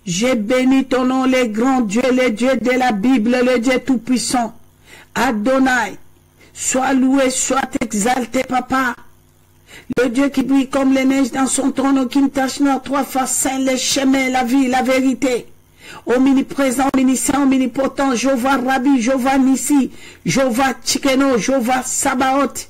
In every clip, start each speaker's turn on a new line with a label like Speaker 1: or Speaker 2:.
Speaker 1: J'ai béni ton nom, le grand Dieu, le Dieu de la Bible, le Dieu tout-puissant. Adonai, sois loué, sois exalté, papa. Le Dieu qui brille comme les neiges dans son trône, qui ne tache nos trois faces, saint, le chemin, la vie, la vérité. Omniprésent, omniscient, omnipotent, Jéhovah Rabbi, Jéhovah Nissi, Jéhovah Tchikeno, Jéhovah Sabaoth.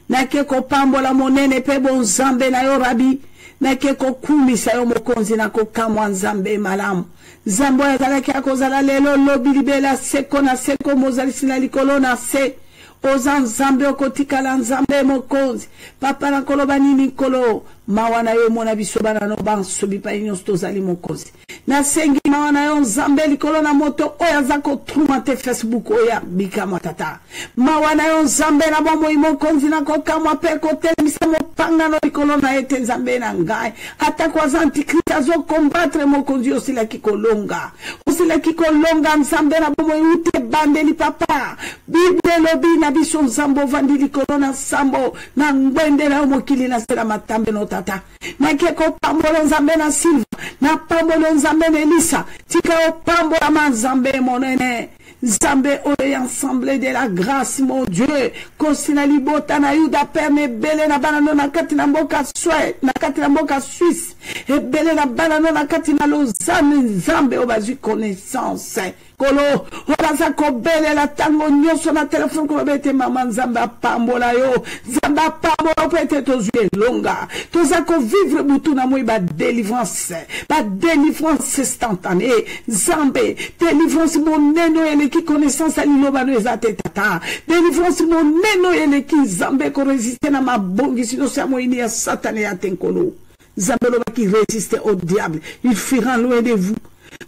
Speaker 1: Nake ko pambola monene pe bon zambe na yo Rabbi. Nake ko kumisa yo mokonzi na ko kamwa nzambe malamu. Zambo ya zalaki akozala lelo lobilibe la seko na seko mozalisi na likolo na se. Oza nzambe okotikala nzambe mokonzi. Papa na koloba nini kolo. Mawana yo mona biso bana no banso bipa nyonso tozali mokonzi. Na sengi mawana yo nzambe likolo na moto oya zako trumate Facebook oya bikama tata. Mawana yo nzambe na bomo mokonzi na kokamwa pe kotelemisa mopanga no likolo na ete nzambe na ngai. Ata kwa antikrista zo combattre mokonzi osila kikolonga. Osila kikolonga nzambe na bomo ute bandeli papa. Bible lobi na biso nzambo vandi likolo na sambo na ngwende na mokili na sera matambe no tata. Na keko pambolo nzambe na Silva. Na pambolo nzambe na Elisa. Tika o pambola ma nzambe monene. Nzambe oye ensemble de la grâce, mon Dieu. Kosina libota na yuda perme bele na banano na kati na mboka Suisse. Na kati na mboka Suisse. E bele na banano na kati na Lausanne. Nzambe obazu connaissance. Kolo, obaza ko bele la tango nyonso na telefone ko bete mama nzambe pambola yo. Nzambe pambola pete tozue longa. Tozako vivre butu na moi ba délivrance. Ba délivrance instantanée. Nzambe, délivrance moneno ele qui connaissance à l'inoba no ezate tata. Délivrance moneno ele qui nzambe ko résister na mabongi sino sa moini ya satane ya tenkolo. Nzambe loba qui résiste au diable. Il fuira loin de vous.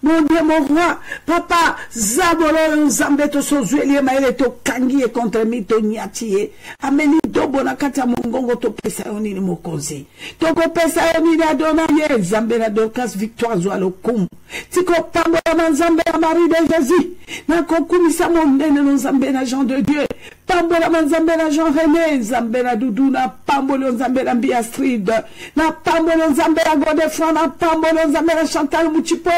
Speaker 1: Mon Dieu, mon roi, papa, Zabolo, Zambeto, Sozueli, Maele, to kangi e contre mi, to nyatiye. Ameni dobo na kata mongongo to pesa yoni ni mokozi. Toko pesa yoni ni adonaye, Zambe na dokas victoire zo alokum. Tiko pambo na Zambe na Marie de Jésus. Na kokumisa mondene no Zambe na Jean de Dieu. Pambo na Zambe na Jean René, Zambe na Doudou, na pambo na Zambe na Biastrid. Na pambo na Zambe na Godefroy, na pambo na Zambe na Chantal Mouchipo.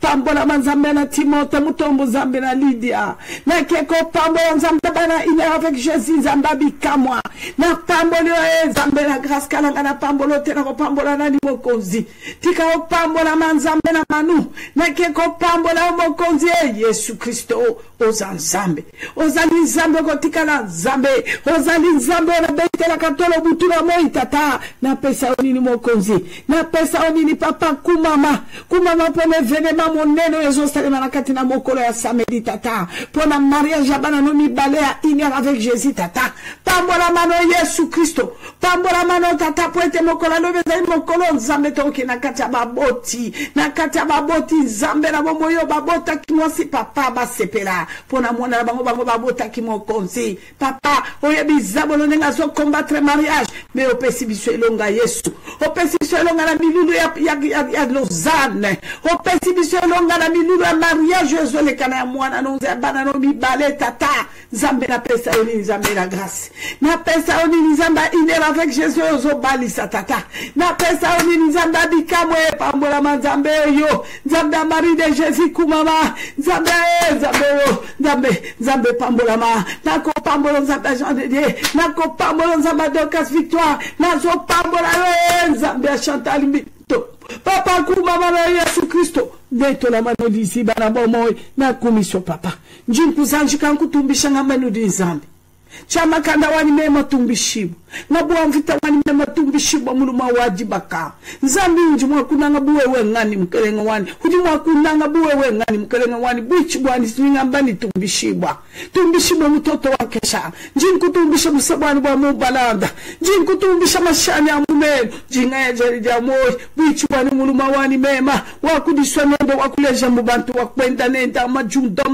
Speaker 1: Pambola manzambe na Timothée Mutombo zambe na Lydia. Na keko pambola zambe na ine avec Jésus zambabi kamwa. Na pambola zambe na grâce kalanga na pambola tena ko pambola na mokonzi. Tika o pambola manzambe na manu. Na keko pambola mokonzi Yesu Kristo ozanzambe. Ozali zambe ko tika na zambe. Ozali zambe na bete la katolo butura moi tata. Na pesa onini mokonzi. Na pesa onini papa kumama. Kumama pone venema moneno yezo salema na katina mokolo ya samedi tata. Pona mariage abana no mibale ya inia avec Jésus tata. Pambola mano Yesu Kristo. Pambola mano tata poete mokola no bezali mokolo nzambe toki na katia baboti. Na katia baboti nzambe na momoyo babota kimwasi papa basepela. Pona mwana bango bango babota kimokonzi. Papa oye bizabolo nenga zo combattre mariage. Mais opesi biso elonga Yesu. Opesi biso elonga na milulu ya Lausanne. Opesi biso elonga na milulu ya mariage yezo le kana ya mwana nonze bana no mibale tata. Zambe na pesa oni zambe na grâce. Na pesa oni zamba inera avec Jésus ozo bali sa tata. Na pesa oni zamba bikamwe pambola manzambe yo. Zambe Marie de Jésus kumama. Zambe zambe pambola ma. Na ko pambola zambe Jean de Dieu. Na ko pambola zambe Docas Victoire. Na zo pambola yo zambe Chantal Mito. Papa kumama na Yesu Kristo. Neto la mano disi bana bomoy na komisho papa. Njin kuzanji kanku tumbisha ngamenu di zambi. Chama kanda wani mema tumbishibu. Ngabuwa mvita wani mema tumbishibu muluma wajibaka. Zambi njimwa kunanga buwewe ngani mkelenga wani. Hujimwa kunanga buwewe ngani mkelenga wani. Buichibu wani swinga mbani tumbishibwa. Tumbishibwa mtoto wakesha. Njin kutumbisha musabwani wa mubalanda. Njin kutumbisha mashani ya mumenu. Jinga ya jaridi ya moy. Buichibu wani muluma wani mema. Wakudiswa nende wakuleja mubantu wakwenda nenda majunda.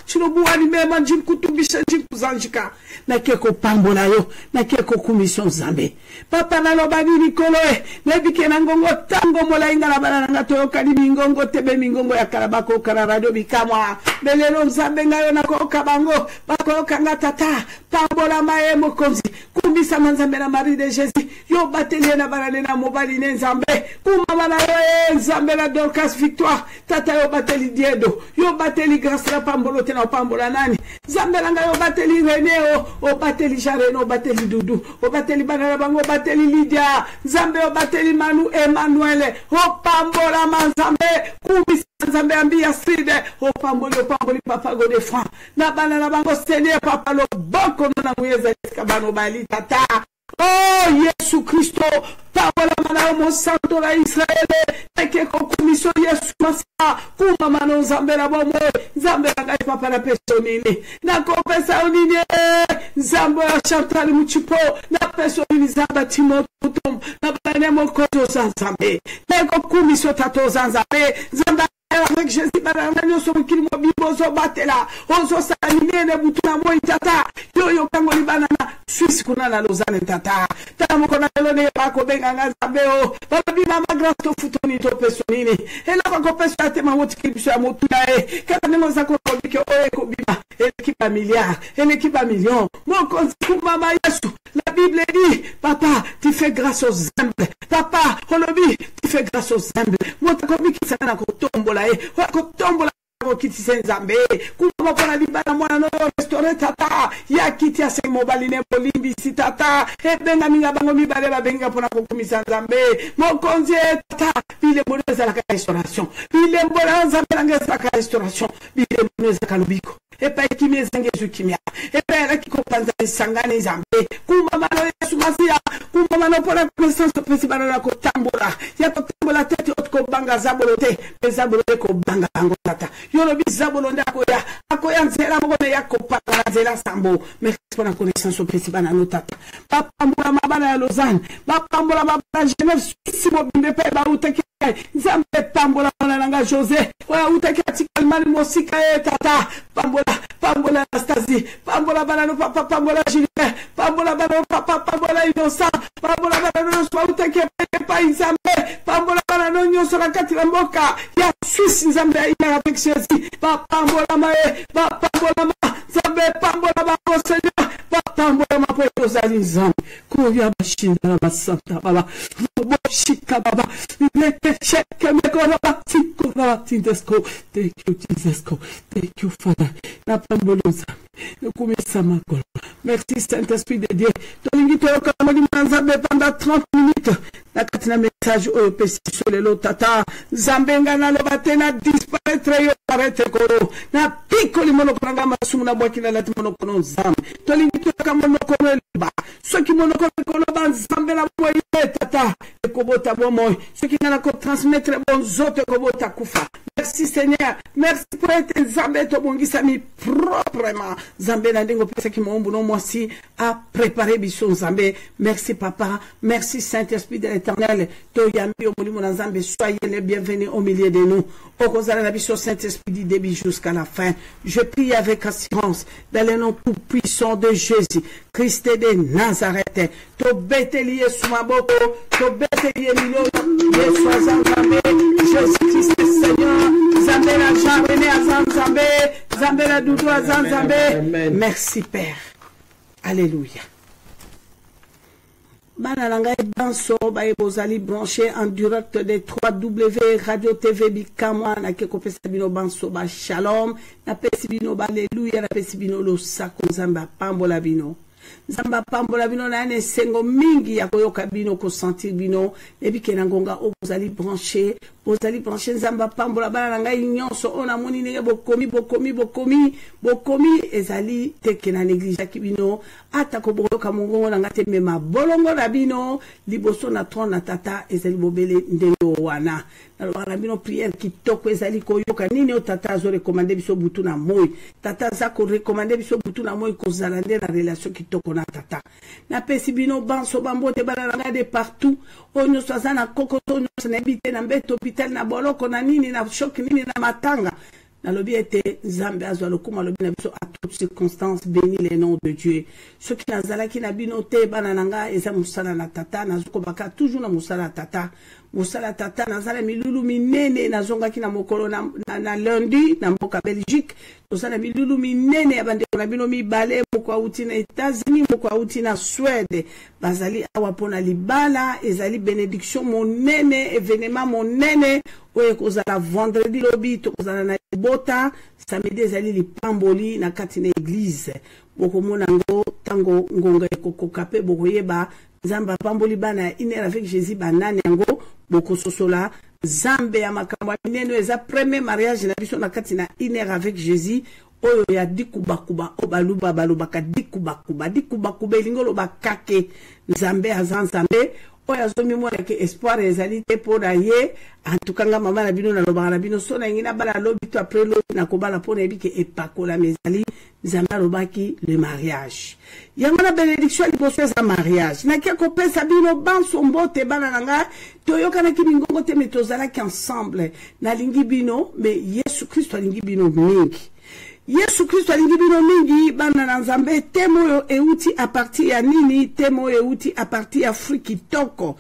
Speaker 1: Chilobu wani mema njin kutumbisha njin kuzanjika. Na keko pambo pambola yo na keko commission zambe papa na lobani likolo nebike na ngongo tango mola ingala bana nga to kali mingongo tebe mingongo ya karabako kararado bikamwa belelo nzambe ngayo na ko kabango bako kanga tata pambola maye mokonzi kumbisa manzambe na mari de Jésus yo bateli na barane na mobali ne nzambe kumama na yo nzambe la Dorcas victoire tata yo bateli diedo yo bateli grâce la pambolo tena pambola nani nzambe la yo bateli René o bateli Jareno o bateli Dudu o bateli banana bango bateli Lydia nzambe o bateli Manu Emmanuel o pambola manzambe kumbisa nzambe ambia stride o pamboli papa go de franc na banana bango Seigneur papa lo boko na nguyeza kabano bali tata oh Yesu Kristo pambola mana mo santo la Israele eke ko commission Yesu masa kuma mano nzambe la bomo nzambe la papa na personini na ko pesa unine nzambe ya Chantal Muchipo na personini nzambe Timotom na bane mo koto nzambe na ko commission tato nzambe nzambe avec Jésus barangano so kili mo bibo so batela ozo sanine ne butuna mo itata yo kango libana Suisse kuna na Lausanne tata tamo kona lone bako benga nzambe o babi mama grasto futoni to personini ela ko peso te ma woti kibiso ya motuna kana nengo za ko bike o ko biba équipe milliard équipe à million mon konzi mama Yesu la Bible dit papa tu fais grâce aux humbles papa holobi tu fais grâce aux humbles mo ta ko biki sana ko tombola ko tombola ko kiti senzambe kuma ko na libana mwana no restaurant tata ya kiti ya se mobali ne bolimbi sitata benga minga bango mibale ba benga pona ko kumisa nzambe mo konzi tata bile boneza la restauration bile boneza la restauration bile boneza kalubiko epa ikimeza ngezu kimya epa la kikopanza sangane nzambe kuma mano Yesu masia kuma mano pona connaissance principale la ko tambola ya ko tambola tete otko banga zabolote bezabolote ko banga bango tata yolo bizabolo ndako ya akoya nzela mo ya ko pala nzela sambo merci pour la connaissance principale na notata papa mbola mabana ya Lausanne papa mbola mabana Genève si mo binde pe ba utaki nzambe pambola na nga José wa utaki atikali mali mosika tata pambola Anastasie pambola banano papa pambola Julien pambola banano papa pambola Innocent pambola banano so utaki pa nzambe pambola banano nyoso na kati la mboka ya Suisse nzambe ina avec Jésus pambola mae pambola ma nzambe pambola ba Seigneur pambola ma po zali nzambe ko ya bashinda na basanta baba boshika baba thank you Jesus, thank you Father na pamboloza kumisa makolo merci Saint-Esprit de Dieu tolingi toyoka moli nzambe pendant 30 minutes na katina message oyo pesi solelo tata nzambe ngana lobate na disparaître yo paraître koro na piko limono pranga masumu na bwaki na lati mono kono nzambe tolingi toyoka mono kono ba soki mono kono ba nzambe na boye tata ekobota bomo soki ngana ko transmettre bon zote kobota kufa merci Seigneur merci pour être nzambe to bongisa mi proprement nzambe na ndingo pesa ki mombu no mosi a préparer biso nzambe merci papa merci Saint-Esprit de l'Éternel to yambi o mulimo na nzambe soyez les bienvenus au milieu de nous au kozala na biso Saint-Esprit du début jusqu'à la fin je prie avec assurance dans le nom tout puissant de Jésus Christ de Nazareth to beteli Yesu maboko to beteli mino Yesu nzambe Jésus Christ Seigneur nzambe la jarene nzambe nzambe la dudu nzambe merci Père alléluia bana nanga banso ba ebozali branché en direct de 3W Radio TV Bikamwa na kekopesa bino banso ba shalom na pesi bino ba alléluia na pesi bino lo sako nzamba pambola bino nzamba pambola bino na ne sengo mingi ya koyoka bino ko sentir bino ebike na ngonga obozali branché nzamba pambola bana nanga nyonso ona moni nenge bokomi ezali teke na néglige kibino ata ko boyoka mongongo na ngate mema bolongo na bino liboso na tron na tata ezali bobele ndelo wana na bino prière kitoko ezali koyoka nini o tata zo recommander biso butu na moi tata za ko recommander biso butu na moi ko zalande na relation kitoko na tata na pesi bino banso bambote bana de partout onyo sazana kokoto onyo na bite na mbeto hospital na boloko na nini na shock nini na matanga Nalobi était Nzambe azwa lokuma lobi na biso à toutes circonstances béni les noms de Dieu. Ceux qui nazalaki na binote banananga eza musala na tata nazuko baka toujours na musala tata. Musala tata nazala milulu minene nazongaki na mokolo na lundi na mboka Belgique. Tozala milulu minene ya bande na bino mibale moko auti na États-Unis moko auti na Suède. Bazali awa pona libala ezali bénédiction monene événement monene oye kozala vendredi lobi to kozala na bota samedi ezali lipamboli na kati na église boko mona ngo tango ngonga ekokoka pe boko yeba Nzamba pamboli bana iner avec Jésus banane yango boko sosola Zambe ya makambo mineno eza premier mariage na biso na kati na iner avec Jésus oyo ya dikubakuba obaluba balubaka dikubakuba elingolo bakake Nzambe azanzambe oya zomi mwana ke espoir ezali te pona ye antukanga mama na bino na lobaka na bino so na ngina bala lobi to après lobi na kobala pona ebike epakola mezali Nzambe alobaki le mariage yango na bénédiction liboso eza mariage na kia kopesa bino banso mbote bana nanga toyokana ki bingongo te me tozalaki ensemble na lingi bino me Yesu Kristo alingi bino mingi Yesu Kristo alingi bino mingi bana na Nzambe temo yo euti a partir ya nini temo yo euti a partir ya frikitoko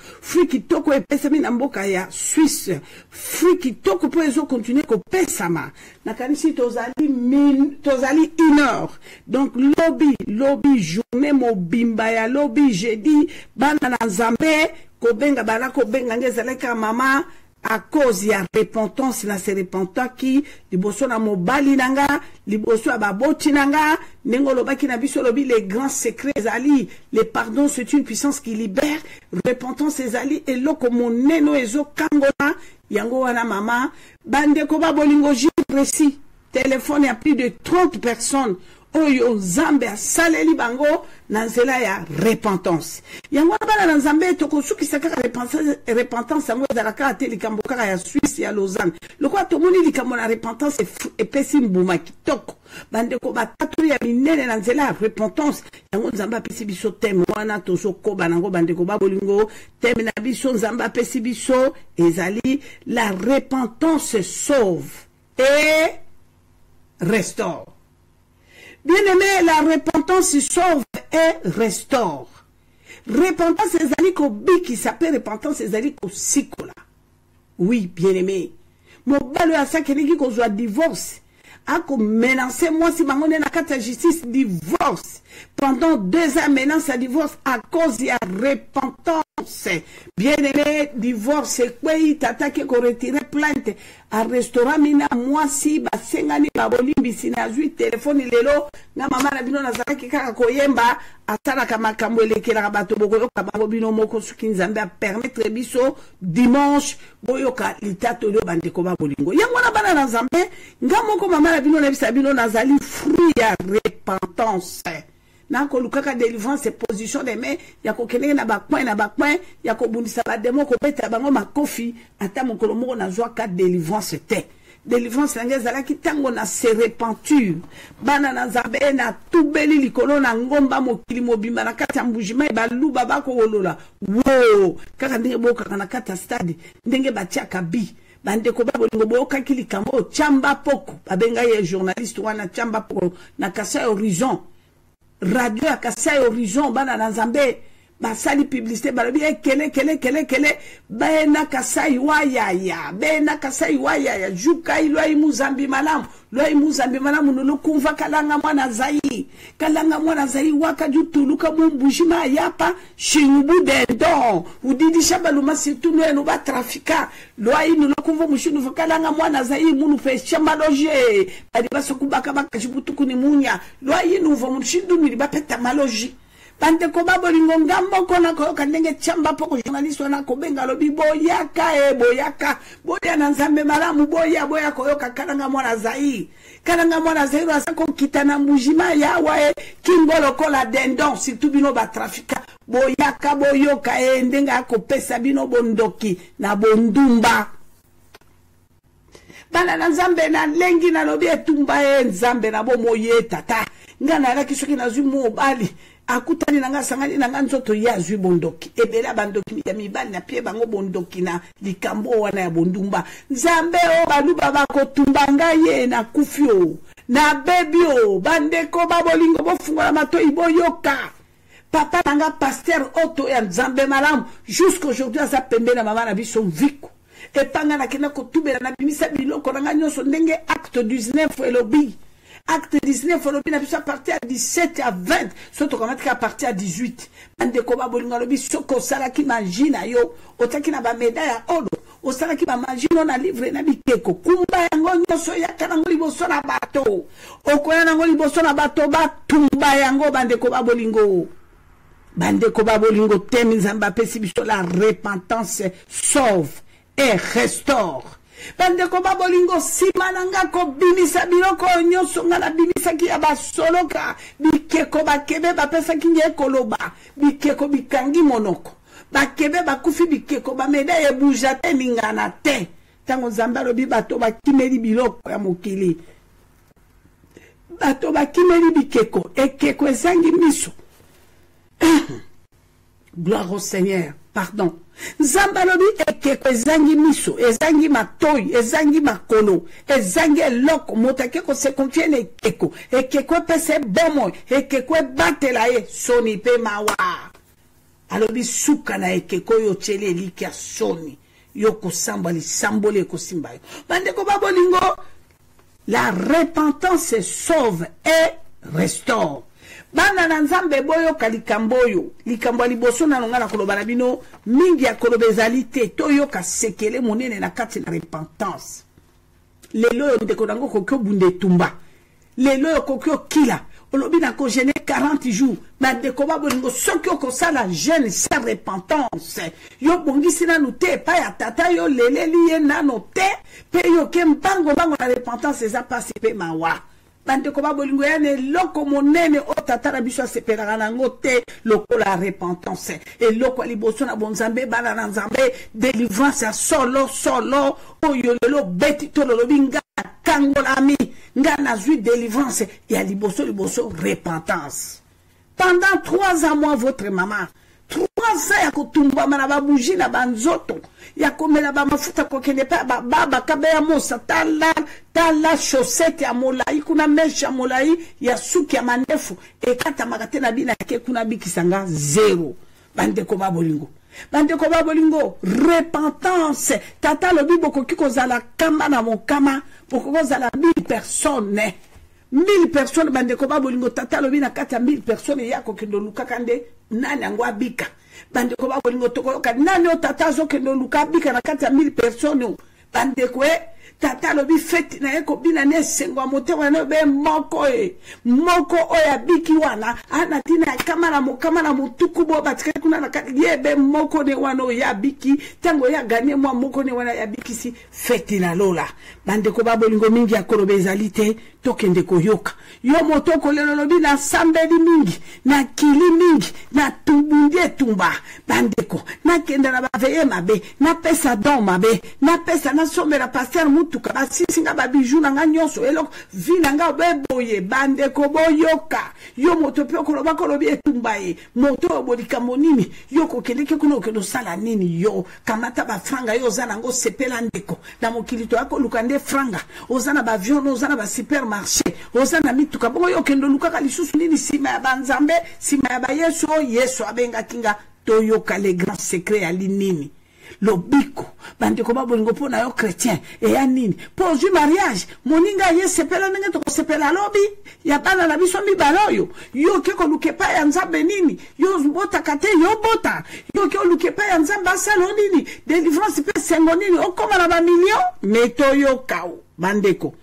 Speaker 1: epesami na mboka ya Suisse frikitoko po ezo continuer ko pesama na kanisi tozali 1h donc lobby journée mobimba ya lobby jeudi bana na Nzambe ko benga bana ko benga ngezaleka mama à cause ya repentance na se repentant qui liboso na mobali nanga liboso ababoti nanga nengolo baki na biso lobi les grands secrets ezali les pardons c'est une puissance qui libère repentance ezali eloko moneno ezo kangola yango wana mama bande ko babolingo jour précis téléphone ya plus de 30 personnes oyo Nzambe asaleli bango na nzela ya repentance yango bana na Nzambe tokosukisa kaka repentance yango ezalaka te likambo kaka ya Suisse ya Lausanne lokwa tomoni likambo na repentance epesi mbuma kitoko bandeko batatu ya minene na nzela ya repentance yango Nzambe apesi biso teme wana tozokoba nango bandeko babolingo teme na biso Nzambe apesi biso ezali la repentance sauve et restaure. Bien-aimé, la repentance sauve et restaure. Repentance ezali ko biki s'appelle repentance ezali ko sikola. Oui, bien-aimé. Mon balo ya sa kelingi ko zwa divorce. Ako menacer moi si mangone na kata justice divorce. Pendant 2 ans menace à divorce à cause de repentance. Bien-aimé, divorce quoi tata ke ko retirer plainte à restaurant mina moi si ba sengani ba bolimbi sinazui téléphone lelo na mama na bino nazalaki kaka koyemba atala kama kambo elekela bato boko ka bino moko suki Nzambe a permettre biso dimanche boyoka litato lyo bandeko ba bolingo yango na bana na Nzambe ngamoko mama na bino na bisa bino nazali fruit ya repentance nako lukaka délivrance position des mains yako kenenge na bakpoint yako bundisa ba demo ko beta bango makofi ata mokolo moko na zwa ka délivrance te délivrance ngezala kitango na se repenture bana na Nzambe na tubeli likolo na ngomba mokili mobimba na kati ya mbujima ba luba bako wolola wo kaka ndenge boka na kati ya stade ndenge batia kabi bandeko babolingo boka kilikambo chamba poko babenga ye journaliste wana chamba poko na Kasai Horizon radio ya Kasai Horizon bana na Nzambe basali publicité balobi kele bena Kasai wayaya juka iloi muzambi malamu nulukumva kalanga mwana zai waka jutuluka mumbujima yapa shingubu dendon udidi shabaluma situ no ba trafika loi nulukumva mushinu kalanga mwana zai munu fe chamaloje badi basokubaka bakajibutuku ni munya loi nuvo mushindu ni bapeta maloji Pante ko babolingo ngambo kona ko kandenge chamba poko journaliste wana ko benga lobi boyaka boya na Nzambe malamu boya ko yoka kalanga mwana zai asako kitana mujima yawa kimbolo kola dendon surtout bino ba trafika boyaka boyoka ndenga ko pesa bino bondoki na bondumba bana na Nzambe na lengi na lobi etumba Nzambe na bomoye tata ngana la kisoki na zumu obali akutani nanga sangani nanga nzoto ya zwi bondoki ebela bandoki ya mibali na pie bango bondoki na likambo wana ya bondumba nzambe o baluba bakotumbanga ye na kufio na bebio bandeko babolingo bofungola matoi boyoka papa nanga pasteur oto ya nzambe malamu jusqu'aujourd'hui asa pembe na mama na biso viko epanga na kena kotubela na bimisa biloko nanga nyonso ndenge acte 19 elobi acte 19 elobi na biso à partir à 17 à 20 soto kamatika à partir à 18 bandeko babolingo lobi soko salaki majina yo otaki na ba médaille ya oro osalaki ba majino na livre na bikeko kumba yango nyonso yaka nango liboso na bato okoya nango liboso na bato batumba yango bandeko babolingo temi nzambe apesi biso la repentance sauve et restaure bandeko babolingo sima nanga kobimisa biloko nyonso nga na bimisaki ya basoloka bikeko bakebe bapesaki nge koloba bikeko bikangi monoko bakebe bakufi bikeko bameda ebuja te ningana te tango nzambe alobi bato bakimeli biloko ya mokili bato bakimeli bikeko ekeko ezangi miso gloire au Seigneur pardon nzambe alobi ekeko ezangi miso ezangi matoi ezangi makolo ezangi eloko moto akeko se confie na ekeko epese bomo ekeko ebatela ye soni mpe mawa alobi suka na ekeko yo tieli eliki ya soni yo kosamba lisamboli ekosimba yo bandeko babolingo la repentance sauve et restaure bana na nzambe boyoka likambo oyo likambo ya liboso na nonga na koloba na bino mingi ya koloba ezali te toyoka sekele monene na kati na repentance lelo oyo ndeko nango koki obunda etumba lelo oyo koki okila olobi na kogene 40 jours bandeko babolingo soki okosala jeune sans repentance yo bongisi nanu te epai ya tata yo leleli ye nano te mpe yoke mbango na repentance eza pasi mpe mawa bandeko babolingo yana eloko monene o tata na biso asepelaka nango te lokola repentance eloko ya liboso na bonzambe bana na nzambe délivrance ya solo oyo lelo beti to lolobi nga kangolami nga nazwi délivrance ya liboso repentance pendant 3 ans moi votre maman 3 ans ya kotumbama na babuji na banzoto ya komela bamafuta kokende pa baba kabeya mosa tala chaussette ya molai kuna meshe ya molai ya suki ya mandefu ekata makate na bina ke kuna bikisanga 0 bandeko babolingo repentance tata lobi bokoki kozala kamba na mokama bokoki kozala 1000 personnes 1000 personnes bandeko babolingo tata lobi na kati ya 1000 personnes ya kokendo lukaka nde nani yango abika bandeko babolingo tokoyoka nani o tata azokendo luka abika na kati ya 1000 personnes bandeko tata lobi feti na ye kobina ne esengo ya motema na be moko oyo abiki wana ana tina ya kama na motuku bo batikali kuna na kati ye be moko ne wana oyo abiki tango ya ganie mwa moko ne wana abikisi feti na lola bandeko babolingo mingi ya koloba ezali te tokende koyoka yo moto kolelo lobi na sambeli mingi na kili mingi na tumbundi etumba bandeko nakenda na baveye mabe na pesa don mabe na pesa na sombela pasteur mutuka basisinga babiju na nga nyonso eloko vi na nga beboye bandeko boyoka yo moto pe koloba kolobi etumba ye moto obolika monini yo kokeleke kuna okendo sala nini yo kamata ba franga yo zana ngo sepela ndeko na mokilito yako lukande franga ozana ba avion ozana ba supermarché ozana mituka bongo yo kendo lukaka lisusu nini sima ya banzambe sima ya yesu abenga kinga toyoka les grands secrets ya linini lobiko bandeko babolingo pona yo chrétien ya nini pour mariage moninga ye sepela ndenge to sepela lobi ya bana na biso mibala oyo yo ke koluke pa ya nzambe nini yo bota kate yo bota yo ke koluke pa ya nzambe asalo nini délivrance pe sengo nini okoma na ba million meto yo kao bandeko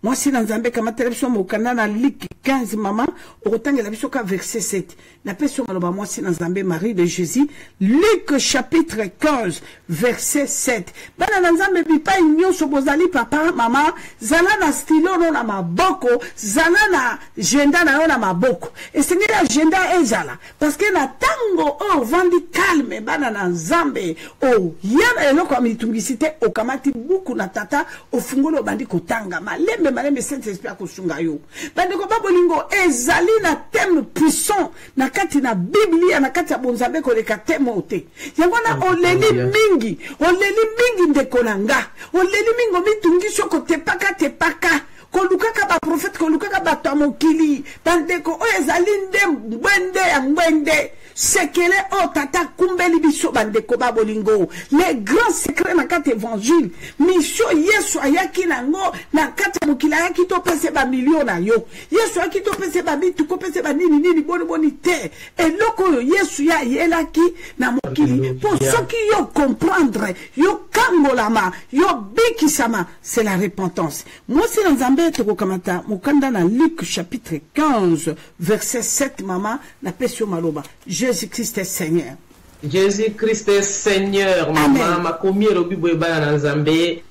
Speaker 1: moi si nzambe kama television mokanda na Luc 15 mama okotangela biso ka verset 7 na peso ngaloba moi si nzambe Marie de Jésus Luc chapitre 15 verset 7 bana nzambe bipai nyonso bozali papa mama zala na stylo no na maboko zala na agenda na yo na maboko esengi agenda ezala parce que na tango vandi calme bana na nzambe yana eloko ya mitungisi te okamati buku na tata ofungolo bandi kotanga malembe malembe Saint-Esprit akosunga yo. Bandeko babolingo ezali na thème puissant na kati na Biblia na kati ya bonzambe koleka thème ote. Yango na oleli mingi ndeko nanga. Oleli mingo mitungi soko tepaka. Kolukaka ba prophète kolukaka ba tamokili. Bandeko o ezali ngwende. Sekele o tata kumbeli biso bandeko babolingo. Les grands secrets na kati évangile. Mission Yesu ayaki nango na kati mokila yaki to pese ba million na yo. Yesu ayaki to pese ba bitu ko pese ba nini boni te. Et loko yo Yesu ya yelaki na mokili. Pour ceux qui yo comprendre, yo kangolama, yo bikisama, c'est la repentance. Moi c'est dans Zambé to kamata mokanda na Luc chapitre 15 verset 7 mama na pesio maloba. Jésus-Christ est Seigneur.
Speaker 2: Jésus-Christ est Seigneur. Maman, ma commis le Bible dans Zambé.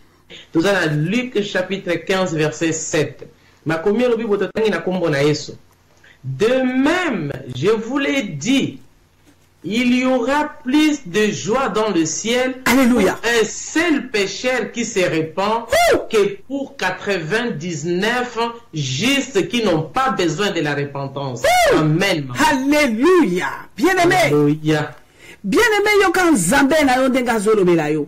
Speaker 2: Tout ça dans Luc chapitre 15 verset 7. Ma commis le Bible na kombo na Yesu. De même, je vous l'ai dit, il y aura plus de joie dans le ciel.
Speaker 1: Alléluia.
Speaker 2: Pour un seul pécheur qui se répand que pour 99 justes qui n'ont pas besoin de la repentance. Amen.
Speaker 1: Alléluia. Bien-aimé.
Speaker 2: Alléluia.
Speaker 1: Bien-aimé, yo kan Zambé na yo ndenga zolo bela yo.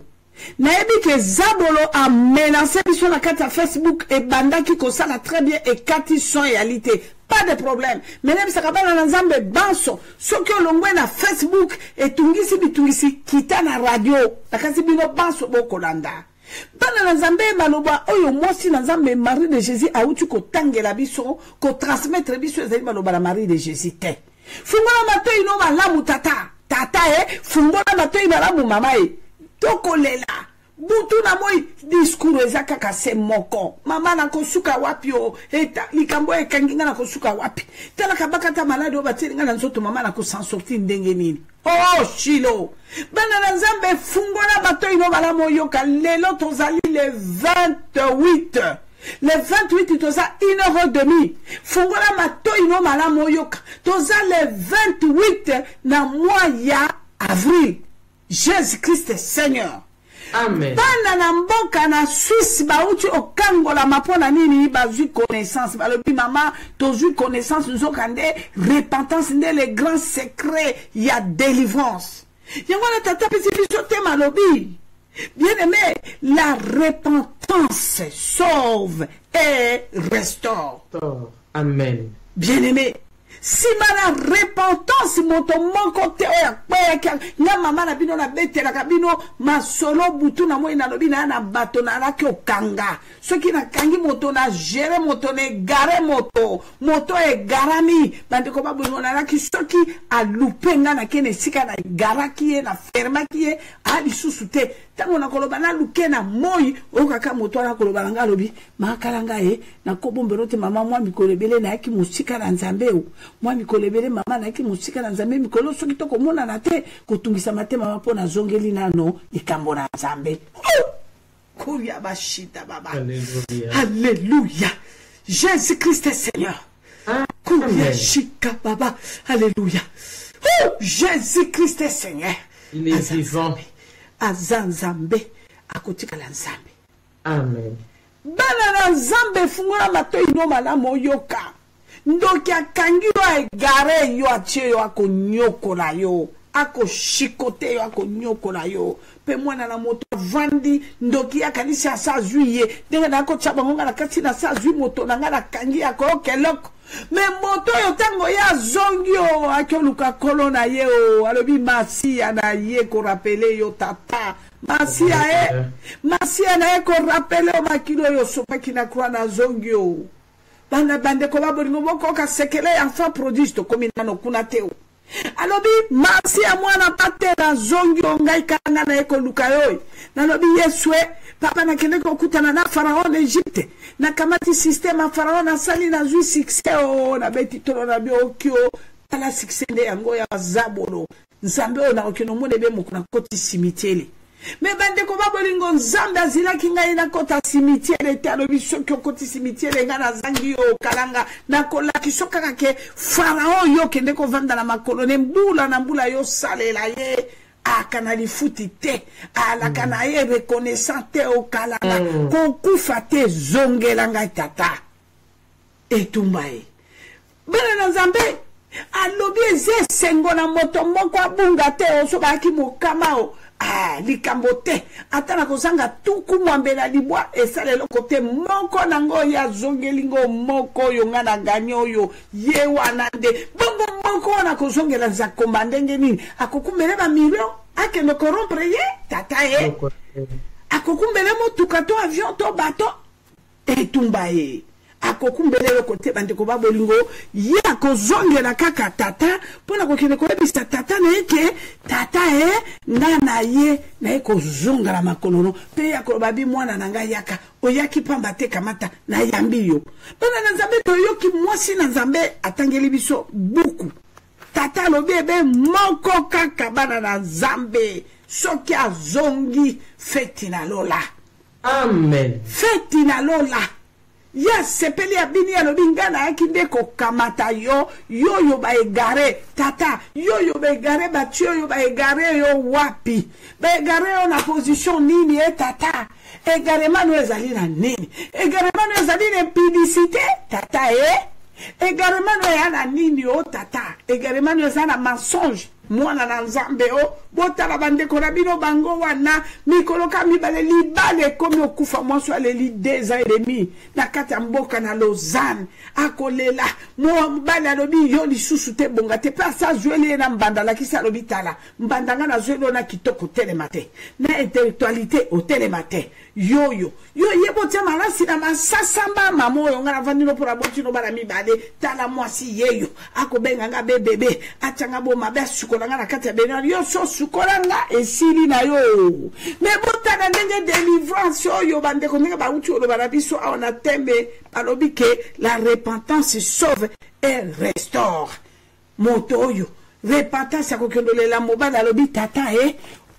Speaker 1: Na ebi ke Zabolo a menacé sur la carte Facebook et banda qui kosala très bien et kati son réalité. Pas de problème. Mais même ça kabana na Zambé banso. Ce que l'on voit na Facebook et tungisi kita na radio. La kasi bino banso boko landa. Bana na Zambé maloba oyo mosi na Zambé Marie de Jésus a utu ko tangela biso ko transmettre biso ezali maloba la Marie de Jésus te. Fungola mato ino malamu tata fungola mato ino malamu mama tokolela butu na moi discours ezaka kase moko mama na kosuka wapi o eta likambo ekanginga na kosuka wapi tala kabaka ta malade obatinga na nzoto mama na ko s'en sortir ndenge nini oh shilo bana na Nzambe fungola bato ino bala moyoka lelo tozali le 28 le 28 toza 1h30 fungola mato ino mala moyoka toza le 28 na mois ya avril. Jésus-Christ est Seigneur.
Speaker 2: Amen.
Speaker 1: Bana na mboka na Suisse bauti okangola mapona nini bazui connaissance balobi mama tozui connaissance nous okande repentance nde les grands secrets ya délivrance. Yango na tata pesi biso te malobi. Bien-aimé, la repentance sauve et restaure.
Speaker 2: Amen.
Speaker 1: Bien-aimé, si la repentance moto moko te oya na mama na bino na bete la kabino masolo butu na moi na lobi na bato na la okanga soki na kangi moto na gere moto ne gare moto e garami bande ko babu na la ki soki a lupenga na kene sika na garaki e na ferma ki e ali susute tango na koloba na luke na moi okaka moto na koloba nga lobi makalanga e na kobombero te mama mwa mikolebele na yaki musika na Nzambe o mwa mikolebele mama na yaki musika na Nzambe mikolo soki to komona na te kotungisa mate mama pona zongeli nano ikambo na Nzambe. Kuria bashita baba. Alléluia. Alléluia. Jésus-Christ est Seigneur. Kuria shika baba. Alléluia. Jésus-Christ est Seigneur.
Speaker 2: Il est vivant.
Speaker 1: Azanzambe akotika la Nzambe.
Speaker 2: Amen.
Speaker 1: Bana na Nzambe fungola mato ino malamu yoka. Ndoki akangi yo egare yo atie yo ako nyokola yo. Ako shikote yo ako nyokola yo. Pe mwana na moto vandi ndoki akanisi asa juye. Denga na ako chabangonga na kati na sa juye moto na nga na kangi ako okeloko. Me moto yo tango ya zongyo akyo luka kolona ye o. Alobi masia na ye ko rapele yo tata. Masia na ye ko rapele o makilo yo sopa kina kwa na zongyo. Bande ko babolingo moko ka sekele enfant prodige to komina no kuna teo. Alobi masia mwana pate na zongyo ngai kanga na eko lukayoy. Nalobi Yesue papa na kende ko kutana na Pharaon Egypte. Na kamati système a Pharaon na sali na zui succès o na beti tolo na bi okyo ala succès nde yango ya Zabolo. Nzambe o na okino mone be mukuna koti cimetière. Mais bande ko babolingo Nzambe azila kinga ina kota cimetière te alobi sokyo koti cimetière nga na zangi yo kalanga na kola kisoka ke Pharaon yo kende ko vanda na makolone mbula na mbula yo salela ye akanali futi te alakana ye reconnaissant te okalanga kokufa te zongelanga tata etumba ye bana na Nzambe alobi eze sengo na moto moko abunga te osobaki mokama o likambo te atana kozanga tuku mwambela libwa esalelo kote moko nango ya zongelingo moko yo ngana ganyo yo ye wana nde bongo moko wana kozongela nzakomba ndenge nini akokumbele ba million akende korompre ye tata ye akokumbele motuka to avion to bato etumba ye akokumbele le kote bandeko babolingo ye akozongela kaka tata pona kokende koyebisa tata na eke tata ngana ye na ye kozongela makolono pe yakoloba bi mwana na ngai yaka oyaki pamba te kamata na yambi yo bana na Nzambe toyoki mwasi na Nzambe atangeli biso buku tata lobi ebe moko kaka bana na Nzambe soki azongi feti na lola
Speaker 2: amen
Speaker 1: feti na lola ya sepeli abini ya lobi ngana akinde ko kamata yo ba egare tata yo ba egare batu yo ba egare yo wapi ba egare yo na position nini tata egare manu ezali na nini egare manu ezali na publicité tata egare manu ya na nini tata egare manu ezali na mensonge mwana na Nzambe botala bandeko na bino bango wana mikolo ka mibale libale komi okufa mwaso aleli 2 ans et demi na kati ya mboka na Lausanne akolela mbale alobi yo lisusu te bonga te pa sa zwele na mbanda la kisa alobi tala mbandanga na zwele na kitoko telemate na intellectualité au telemate yo yebotia malasi na masasamba mamo yo ngana vandino pora botino bala mibale tala mwasi yeyo akobenga nga bebebe atanga bo mabe sukolanga na kati ya bena yo so sukolanga esili na yo me botana ndenge délivrance yo bande ko ndenge ba uti olo bala biso ona tembe balobi ke la repentance sauve et restaure moto yo repentance akokendolela mobala alobi tata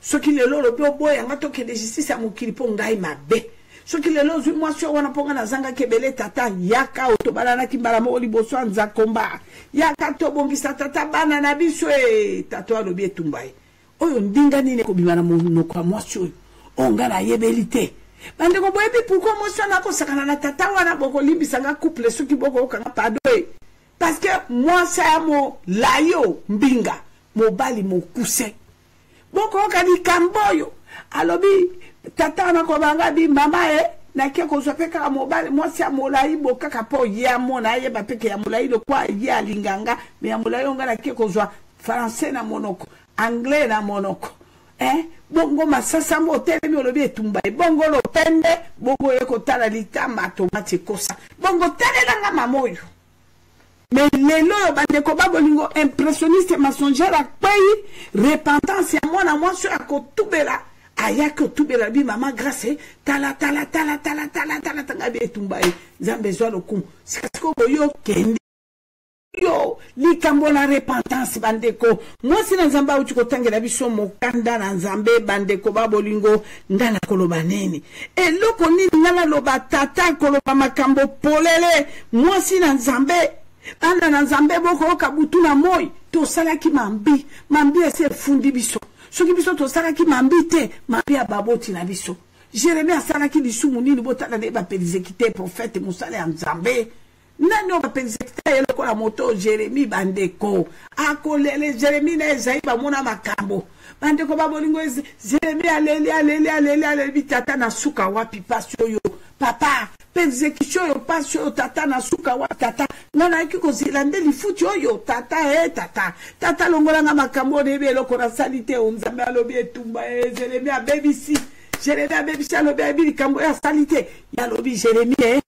Speaker 1: soki lelo lobi oboya nga tokende justice ya mokili mpo ngai mabe soki lelo zwi mwasi wana mponga na zanga kebele tata yaka otobalanaki mbala moko liboso ya Nzakomba yaka tobongisa tata bana na biso tata alobi etumba ye oyo ndinga nini kobima na monoko ya mwasi oyo onga na yebeli te bandeko boyebi pourquoi mwasi wana akosakana na tata wana bokolimbisanga couple soki bokokanga pado parce que mwasi ya molayo mbinga mobali mokuse boko kadi kamboyo alobi tata na ko banga bi mama na ke ko so peka mobile mwasi ya molai boka kapo ya mona ye ba peke ya molai lo kwa ya linganga me ya molai onga na ke ko zo français na monoko anglais na monoko bongo masasa mo telemi olobi etumba bongo lo pende bongo ye ko tala litama tomate kosa bongo telelanga mamoyo mais lelo bandeko babolingo impressionniste mensongère akpai repentance ya mwana mwasi akotubela ayako tubela bi mama grâce tala tanga bi etumba Nzambe zwa lokumu sikasiko boyo kendi yo likambo na repentance bandeko mwasi na Nzambe uti kotangela biso mokanda na Nzambe bandeko babolingo ngana koloba nini eloko nini ngana loba tata koloba makambo polele mwasi na Nzambe bana na Nzambe boko kabutu na moi to salaki mambi ese fundi biso soki biso to salaki mambi te mambi ababoti na biso Jérémie asalaki lisumu nini botala ne ba pelizekite prophète musale ya Nzambe nani o ba pelizekite eloko la moto Jérémie bandeko akolele Jérémie na Esaïe ba mona makambo bandeko babolingo Jérémie alele bitata na suka wapi pasio yo papa exécution yo pasio yo tata na suka wa tata nana kiko zilande lifuti yo tata tata longolanga makambo nebe eloko na salite Nzambe alobi etumba Jérémie abebisi alobi abili kambo ya salite ya lobi Jérémie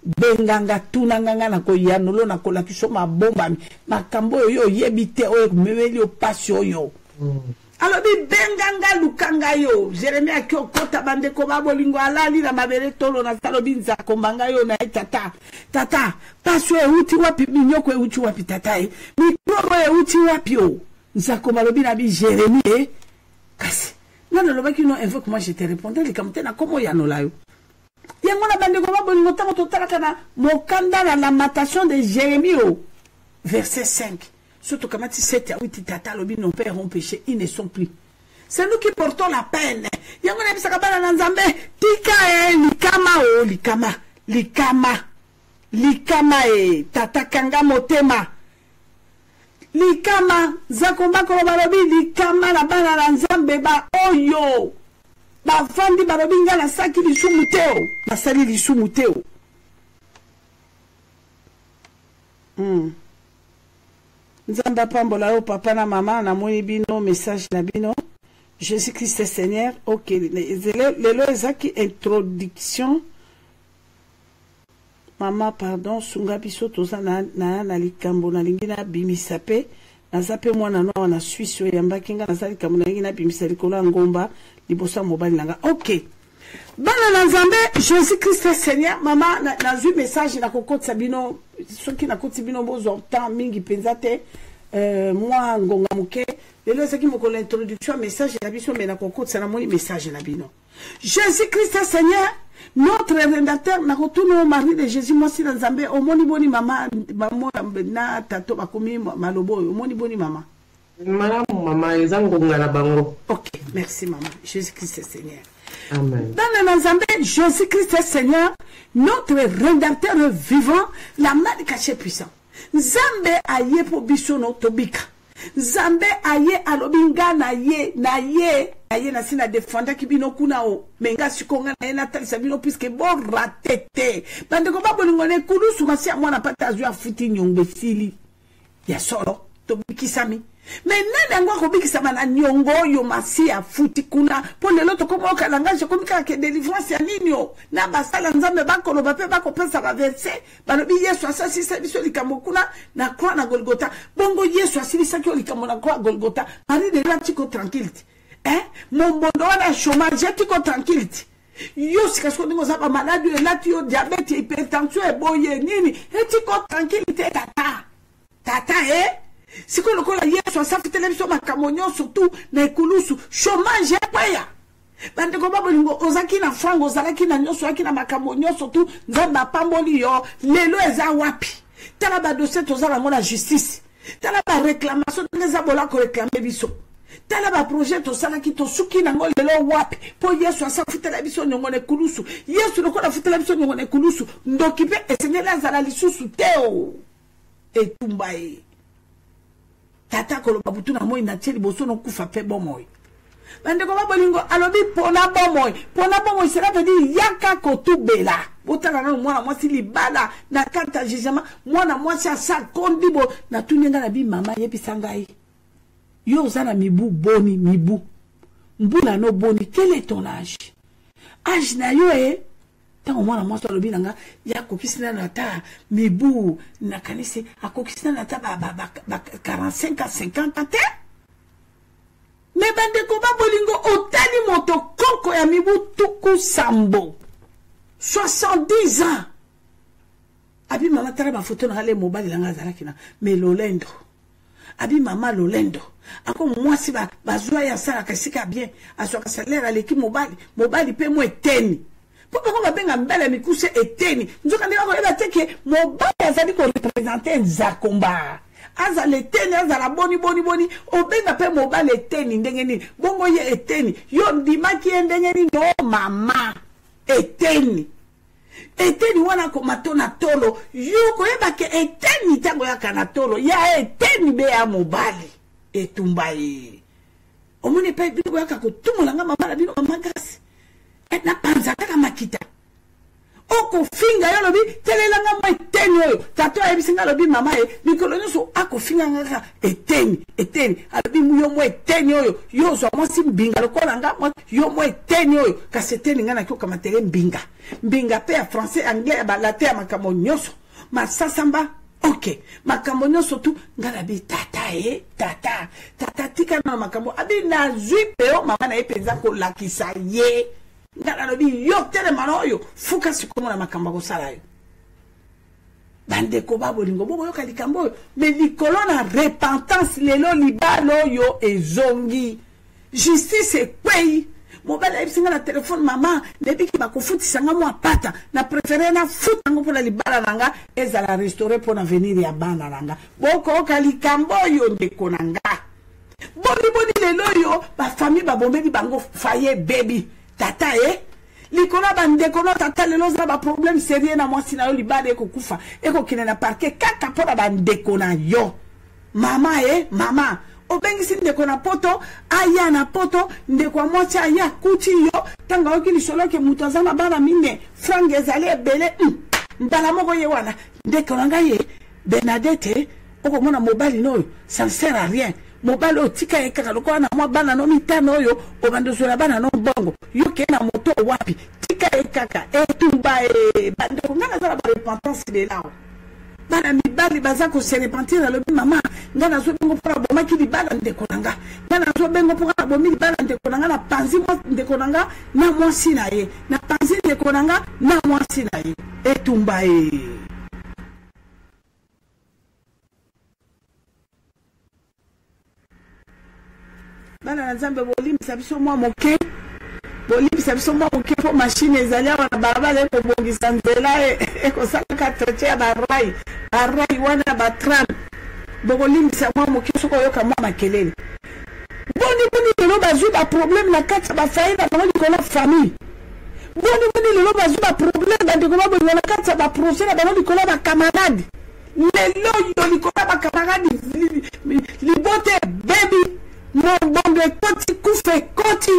Speaker 1: benganga tunanga na ko yanolo na ko la kiso mabomba makambo yo yebite oyo memeli yo pasio yo alobi benganga lukanga yo Jérémie akio kota bandeko babolingo alali na mabere tolo na talobi Nzakomba yo na tata pasio uti wapi minyoko uti wapi tata mikrobo uti wapi Nzakomba lobi na bi Jérémie kasi nana lobaki no invoque moi je te répondrai likamte na komo yanola yo yango na bandeko babolingo tango totalaka na mokanda na lamentation de Jérémie verset 5 surtout kamati 7 à 8 tata lobi non père ont péché ils ne sont plus C'est nous qui portons la peine. Yango na bisaka bana na nzambe tika likama likama likama likama tata kanga motema likama zakomba ko balobi likama na bana na nzambe ba oyo ba fandi balobi ngala saki lisumuteo basali lisumuteo. Nzamba pambola yo papa na mama na moni bino message na bino. Jésus-Christ est Seigneur. Ok, lelo ezaki introduction. Mama pardon sunga biso toza na likambo na lingi na bimisape na zape mwana no na Suisse yamba kinga na zali kambo na lingi na bimisa likolo ngomba libosa mobali nanga. Ok. Bana na nzambe Jésus-Christ est Seigneur. Mama na zu message na kokotsa bino soki na kotsi bino bozo temps mingi penzate moi ngonga muke lelo ezaki mokolo introduction message na biso mais na kokotsa na moni message na bino. Jésus-Christ est Seigneur. Notre rédempteur na retourne au mari de Jésus moi si nzambe omoni boni mama na tato bakomi malobo omoni boni mama.
Speaker 2: Maman ezangonga na bango.
Speaker 1: Ok, merci maman. Jésus-Christ est Seigneur.
Speaker 2: Amen.
Speaker 1: Dans le Nzambe, Jésus-Christ est Seigneur, notre rédempteur vivant, la main cachée puissant. Nzambe aye po biso no tobika. Nzambe aye alobinga na ye na sina defenda kibino kuna o. Menga sikonga na ena talisa bino puisque bon ratete. Bande ko ba bolingo ne kulusu masia mwana pata azu afuti nyongbe sili. Ya solo tobiki sami. Mais nani angwa kobikisa na nyongo yo masi ya futi kuna po lelo to komo kalanga je komika ke délivrance ya nini o na basala nzambe bakolo bape bakopesa ba verset balobi Yesu asasi biso likambo kuna na croix na Golgotha bongo Yesu asili sakyo likambo na croix Golgotha mari de la tiko tranquillité mon bondo na chômage tiko tranquillité yo sikasko ndingo za ba malade la tio diabète hypertension e boye nini tiko tranquillité tata si qu'on le colle Yesu sa fitele biso makamonyo surtout na ekulusu chômage paya bande ko babolingo ozaki na frango ozalaki na nyoso aki na makamonyo surtout nzamba pamboli yo lelo eza wapi tala ba dossier tozala ngona justice tala ba réclamation teza bola ko réclamer biso tala ba projet tosala ki tosuki na ngolo lelo wapi po Yesu sa fitele biso nyongo na ekulusu Yesu loko na fitele biso nyongo na ekulusu ndokipe esenela zala lisusu teo etumbaye tata koloba butu na moi na tieli boso no kufa pe bomoy bande ko babolingo alobi pona bomoy cela veut dire yaka kotubela botala na mwana mwasi libala na kanta jijama mwana mwasi asa kondibo na tuninga na bi mama yepisa ngai yo zana mibu boni mibu mbula no boni quel est ton âge na yo tango mwana mwasi alobi nanga ya kokisina na ta mibu na kanisi akokisina na ta ba 45 à 50 te mais bande ko babolingo otali moto koko ya mibu tuku sambo 70 ans abi mama tala ba photo na le mobile langa zalaki na mais lolendo abi mama lolendo ako mwasi bazwa ya sala kasika bien aswa salaire aleki mobile pe mo eteni. Pourquoi on va bien mbele mikuse eteni nzoka ndika ko eba teke mobile azali ko représenter Nzakomba azali eteni azala boni obenga pe mobile eteni ndenge nini bongo ye eteni yo ndimaki ndenge nini no mama eteni wana ko matona tolo yo ko eba ke eteni tango ya kana tolo ya eteni be ya mobile etumbaye omone pe bino ya ko tumulanga mama na bino magasi na panza kaka makita oko finga yo lobi telelanga mo eteni oyo tato ayebisinga lobi mama mikolo nyonso ako finga ngaka eteni alobi yo mo eteni oyo yo zo mwasi mbinga lokola nga yo mo eteni oyo kasi eteni nga na kyoka matere mbinga pe ya français anglais ba latin ya makambo nyonso masasamba ok makambo nyonso tu nga na bi tata tika na makambo abi na zui peo mama na epenza ko lakisa ye ngala lobi yo tele manoyo fuka sikomo na makamba ko sala yo bande ko babolingo bobo yo kalikambo mais likolo na repentance lelo libalo yo ezongi justice ekwei mobile ebisinga na téléphone mama debiki bakofuti sanga mo apata na préférer na futa ngo pour la libala nanga ezala restaurer pour na venir ya bana nanga boko kalikambo yo ndeko nanga boni lelo yo ba famille ba bombeli bango faye baby tata likona bandeko no tata lelo za ba problème sérieux na mwasi na yo libada ekokufa ekokende na parquet kaka mpona bandeko na yo mama mama obengisi ndeko na poto aya na poto ndeko wa mwasi aya kuti yo tanga oki lisolo ke mutu aza na bana mine frange ezali ebele mbala moko ye wana ndeko na ngai Bernadette okomona mobali noyo ça ne sert à rien mobali otika ye kaka lokola na mwa bana no mitano oyo obandozola bana no bongo yo ke na moto wapi tika ye kaka etumba bandeko ngana za ba repentance de là bana mibali baza ko se repentir le mama ngana zo bengo pora boma ki libala ndeko nanga ngana zo bengo pora bomi libala ndeko nanga na panzi mo ndeko nanga na mwasi na ye na panzi ndeko nanga na mwasi na ye etumba bana na Nzambe bolimbisa biso mwa moke bolimbisa biso mwa moke po machine ezali awa na barabara ekobongisa nzela ekosalaka traite ya barai wana batram bokolimbisa mwa moke soki oyoka mwa makelele boni lelo bazwi baproblème na kati ya bafaye na bango likolo famille boni lelo bazwi baproblème bandeko babolingo na kati ya baprojet na bango likolo bakamarade lelo yo likolo ya bakamarade libote baby bongo ekoti kufa ekoti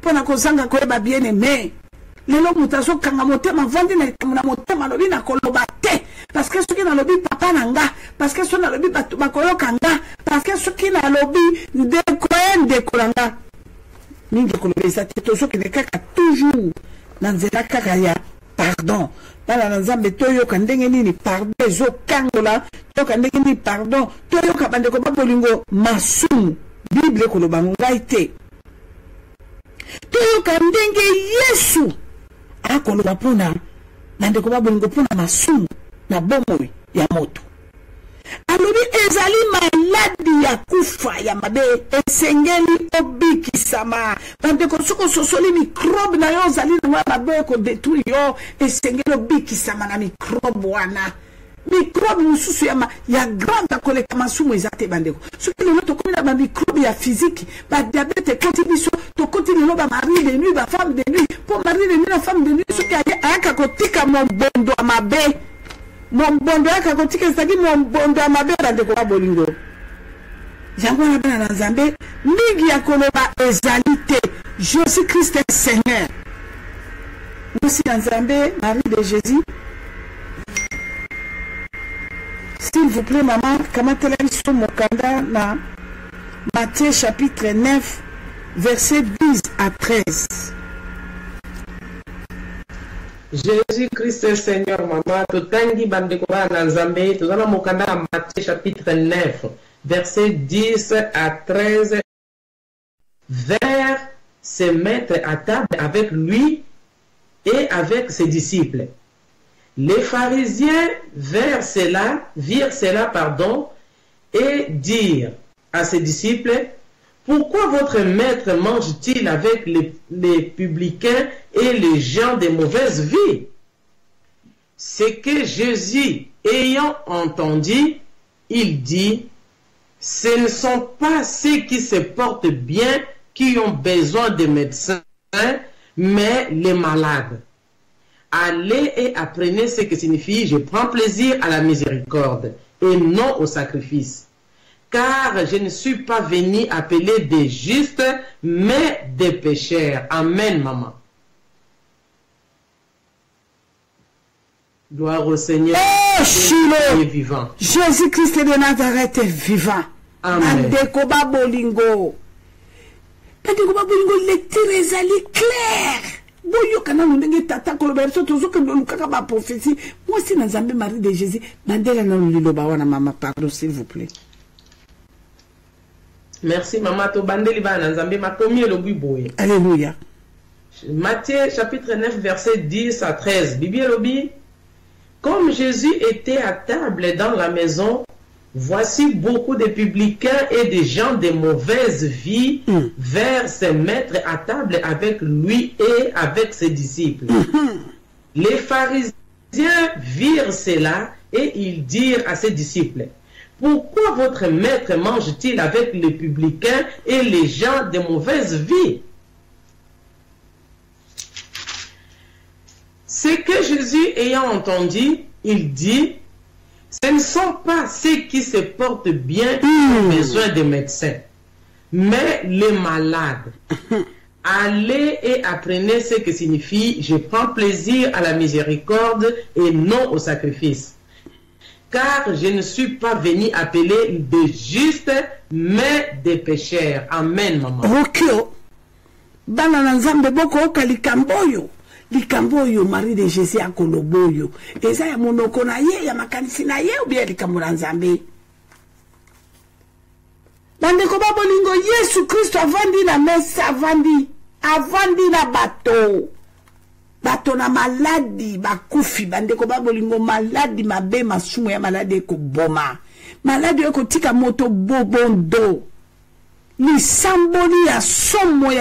Speaker 1: mpona kozanga koyeba bien aimé lelo moto azokanga motema vandi na motema lobi na koloba te parce que soki nalobi papa na nga parce que soki nalobi bato bakoyoka nga parce que soki nalobi ndeko na nga mingi ekoloba eza te tozokende kaka toujours na nzela kaka ya pardon bana na Nzambe toyoka ndenge nini pardon ezokangola toyoka ndenge nini pardon toyoka bandeko babolingo masumu bible ekoloba ngai te toyoka ndenge Yesu akoloba mpona bandeko babolingo mpona masumu na bomoi ya moto alobi ezali maladi ya kufa ya mabe esengeli obikisama bandeko soko sosoli microbe na yo ozali na mabe kodetruire yo esengeli obikisama na microbe wana microbe mosusu ya grande akoleka masumu eza te bandeko soki lelo tokomi na bamicrobe ya physique badiabete ekoti biso tokoti lelo bamari de nuit bafemme de nuit mpo mari de nuit na femme de nuit soki ayaka kotika mombondo ya mabe mombondo yaka kotika ezali mombondo ya mabe bandeko babolingo yango wana bana na Nzambe mingi ya koloba ezali te Jésus Christ est Seigneur mwasi na Nzambe Marie de Jésus. S'il vous plaît, maman, kamatela biso mokanda na Matthieu chapitre 9, versets 12 à 13.
Speaker 2: Jésus-Christ est Seigneur, maman. Totangi bandeko bana Nzambe, tozana mokanda na Matthieu chapitre 9, versets 10 à 13. Vers se mettre à table avec lui et avec ses disciples. Les pharisiens virent cela, et dirent à ses disciples, pourquoi votre maître mange-t-il avec les publicains et les gens de mauvaise vie? C'est que Jésus, ayant entendu, il dit, ce ne sont pas ceux qui se portent bien qui ont besoin de médecins, mais les malades. Allez et apprenez ce que signifie je prends plaisir à la miséricorde et non au sacrifice. Car je ne suis pas venu appeler des justes, mais des pécheurs. Amen, maman. Gloire au Seigneur.
Speaker 1: Oh, Shiloh,
Speaker 2: est vivant.
Speaker 1: Jésus-Christ de Nazareth est vivant.
Speaker 2: Amen.
Speaker 1: Andekoba bolingo. Andekoba bolingo, lecture ezali clair. Boyo kana ndenge tata koloba biso tozoka ndolukaka ba prophétie. Moi si na Nzambe Marie de Jésus, bandela na liloba wana mama, pardon s'il vous plaît.
Speaker 2: Merci maman to bandeli bana Nzambe makomi elobi boye.
Speaker 1: Alléluia.
Speaker 2: Matthieu chapitre 9 verset 10 à 13. Bibi elobi, comme Jésus était à table dans la maison, voici beaucoup de publicains et de gens de mauvaise vie vers se mettre à table avec lui et avec ses disciples. Les pharisiens virent cela et ils dirent à ses disciples, pourquoi votre maître mange-t-il avec les publicains et les gens de mauvaise vie? C'est que Jésus, ayant entendu, il dit, ce ne sont pas ceux qui se portent bien qui ont besoin de médecins, mais les malades. Allez et apprenez ce que signifie « Je prends plaisir à la miséricorde et non au sacrifice. » Car je ne suis pas venu appeler des justes, mais des pécheurs. Amen, maman.
Speaker 1: Rokyo, bana nzambe boko oka likamboyo. Likamboyo, Marie de Jésus a koloboyo. Eza ya monoko na ye, ya makanisi na ye, ou bien likambo na nzambe. Bandeko babolingo, Yesu Christo avandi na mesa, avandi na bato. Bato na maladi, bakufi, bandeko babolingo, maladi mabe, masumu ya maladi eko boma. Maladi eko tika moto bobondo. Lisamboli ya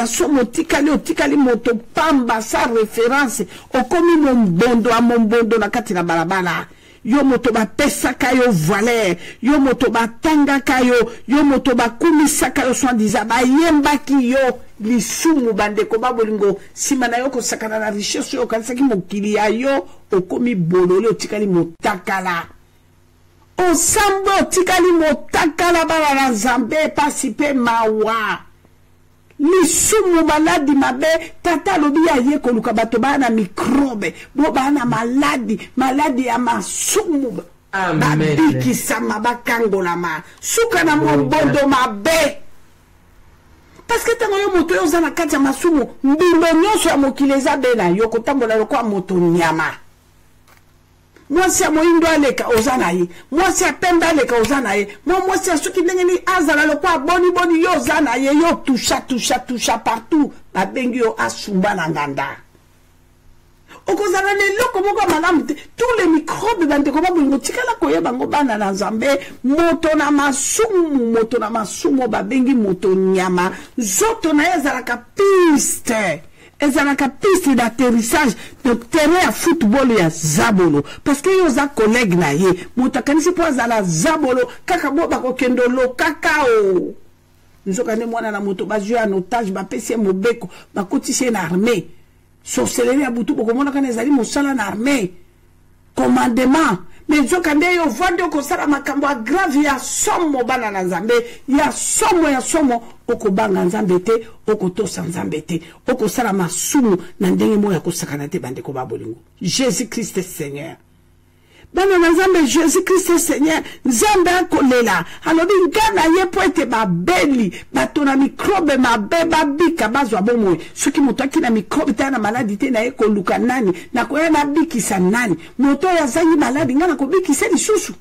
Speaker 1: somo tikali moto pamba sa référence okomi mombondo a mombondo na kati na balabala yo moto ba pesa kayo valeur yo moto ba tanga kayo yo moto ba kumisa kayo soi-disant ba yemba ki yo lisumu bandeko babolingo sima na yo ko sakana na richesse yo kanisaki mokili ya yo okomi bolole otikali motakala Osambo tikali motakala bala na Nzambe pasipe mawa. Lisumu maladi mabe tata lobi ya ye koluka bato bana mikrobe. Bo bana maladi ya masumu.
Speaker 2: Amen.
Speaker 1: Babiki sama bakango la ma. Suka na mombondo mabe. Parce que tango yo moto yo zana kati ya masumu. Mbimbo nyonso ya mokileza bena. Yoko tambo na loko moto nyama. Moi c'est moindo aleka ozanaye moi c'est pemba aleka ozanaye moi c'est ceux qui ndengeni azala le quoi boni yo zanaye yo toucha partout ba bengi yo asumba na nganda okozana ne loko moko malamu tous les microbes bande ko babungo tikala koyeba ngo bana na Nzambe moto na masumu ba bengi moto nyama zoto na ezala ka piste. Ezalaka piste d'atterrissage de terrain à football ya Zabolo parce que yo za collègue na ye motakanisi po azala Zabolo kaka bo bako kendo lo kakao nzoka ne mwana na moto bazwa en otage ba pesi mobeko bakotisi na armée sorcellerie ya butu boko mona kana ezali mosala na armée commandement mais nzoka nde yo vande ko sala makambo grave ya somo bana na Nzambe ya somo okobanga Nzambe te okotosa Nzambe te okosala masumu na ndenge moya kosakana te bande ko babolingo Jésus Christ Seigneur bana na Nzambe Jésus Christ Seigneur Nzambe akolela alobi ngana ye po ete babeli bato na microbe mabe babika bazwa bomoi soki moto akina microbe ta na maladi te na ye koluka nani na koya na bikisa nani moto ya zangi maladi ngana kobikisa lisusu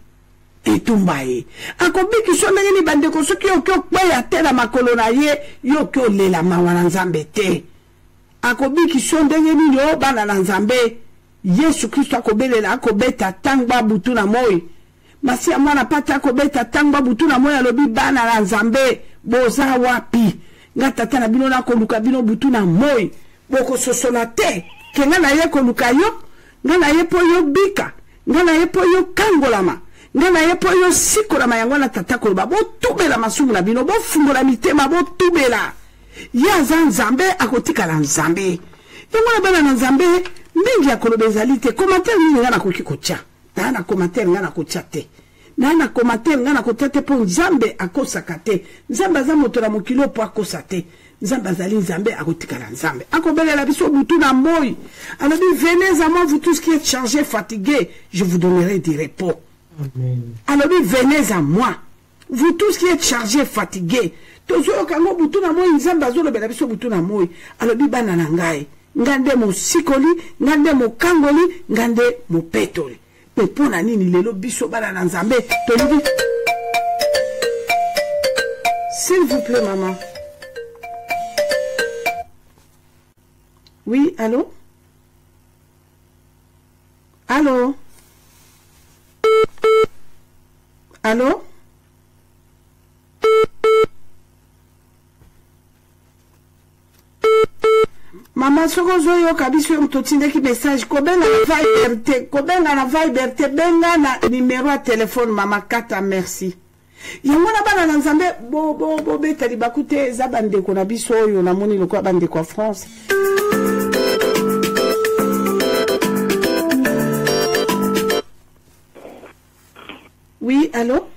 Speaker 1: etumbaye akobiki so ndenge ni bandeko soki okyo kweya te na makolo na ye yo kyo lela mawa na Nzambe te akobiki so ndenge ni yo bana na Nzambe Yesu Kristo akobelela akobeta tangba butu na moi masi ya mwana pata akobeta tangba butu na moi alobi bana na Nzambe boza wapi nga tata na bino na koluka bino butu na moi boko sosola te kenga na ye koluka yo nga na ye po yo bika nga na ye po yo kangolama nga na ye po yo sikolama yango na tata koloba bo tubela masumu na bino bo fungola mitema bo tubela ya za Nzambe akotika la Nzambe yango na bana na Nzambe mingi ya kolobezali te commentaire nini nga na koki kotia na commentaire nga na kotia te na commentaire nga na kotia te po Nzambe akosaka te Nzambe aza moto na mokilo po akosa te Nzambe azali Nzambe akotika la Nzambe akobelela biso butu na moi alobi venez à moi vous tous qui êtes chargés fatigués je vous donnerai du repos. Amen. Alobi venez à moi vous tous qui êtes chargés fatigués tozo kango butu na moi Nzambe azolobela biso butu na moi alobi bana na ngai ngande mo sikoli ngande mo kangoli ngande mo petoli pe pona nini lelo biso bana na Nzambe tolibi s'il vous plaît maman. Oui, allô? Allô? Allô? Maman sokozo yo kabiso yo mtotinde ki message kobenga na Viber te benga na numéro à téléphone maman kata merci. yango na bana na nzambe bo betali bakute za bandeko na biso oyo na moni lokwa bandeko France. Oui, allô?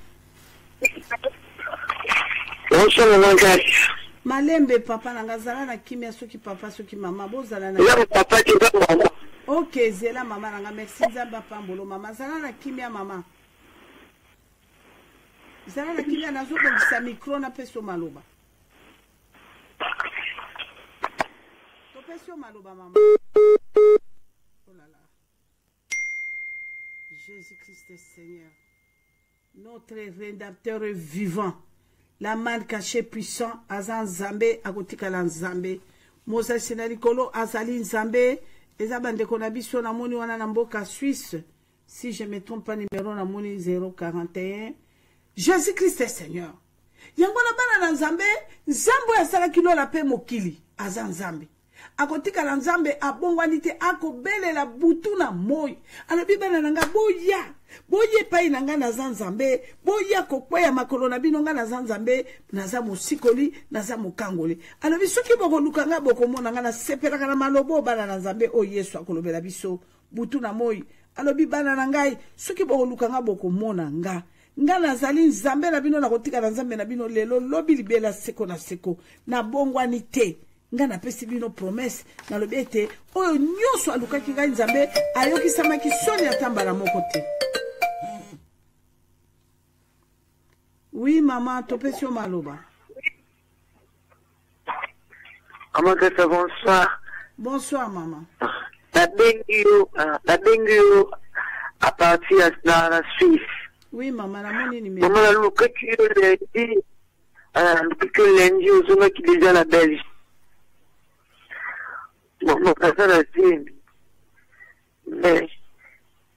Speaker 3: Bonjour, maman Grace.
Speaker 1: Malembe papa na ngazala na kimia soki papa soki mama bozala na.
Speaker 3: Ya papa ki za mama.
Speaker 1: OK, zela mama na nga merci nzamba pambolo mama zala na kimia mama. Zala na kimia na zoko bisa micro na peso maloba. To peso maloba mama. Oh là là. Jésus-Christ est Seigneur. Notre rédempteur vivant. La man caché puissant, azan Nzambe, agotika la Nzambe. Moses Senalikolo, azali Nzambe, ezabande konabiso na moni wana na mboka Suisse. Si je me trompe pas, numéro na moni 041. Jésus-Christ est Seigneur. Yango na bana na Nzambe, Nzambe asala kilo la pe mokili, azan Nzambe. Agotika la Nzambe, abongwani te akobele la butu na moi. Alobi bana nanga boya. Boye pai nanga na Nzambe, boya kokweya makolo na bino nga na Nzambe, naza mosikoli, naza mokangoli. Alobi soki boko lukanga boko mona nga na sepelaka na malobo bana na Nzambe o Yesu akolobela biso butu na moi. Alobi bana na ngai soki boko lukanga boko mona nga nazali Nzambe na bino na kotika na Nzambe na bino lelo lobi libela seko na seko na bongwani te. Nga na pesi bino promesse na lobi ete oyo nyonso alukaki ngai Nzambe ayoki samaki soni atambala moko te. Oui, maman, topesio maloba.
Speaker 3: Maman, bonsoir.
Speaker 1: Bonsoir, maman.
Speaker 3: La bengue à partir de la Suisse.
Speaker 1: Oui, maman, la monnaie numéro.
Speaker 3: Maman, le lundi, aux hommes qui déjà la Belgique. Maman, ça la deuxième. Mais,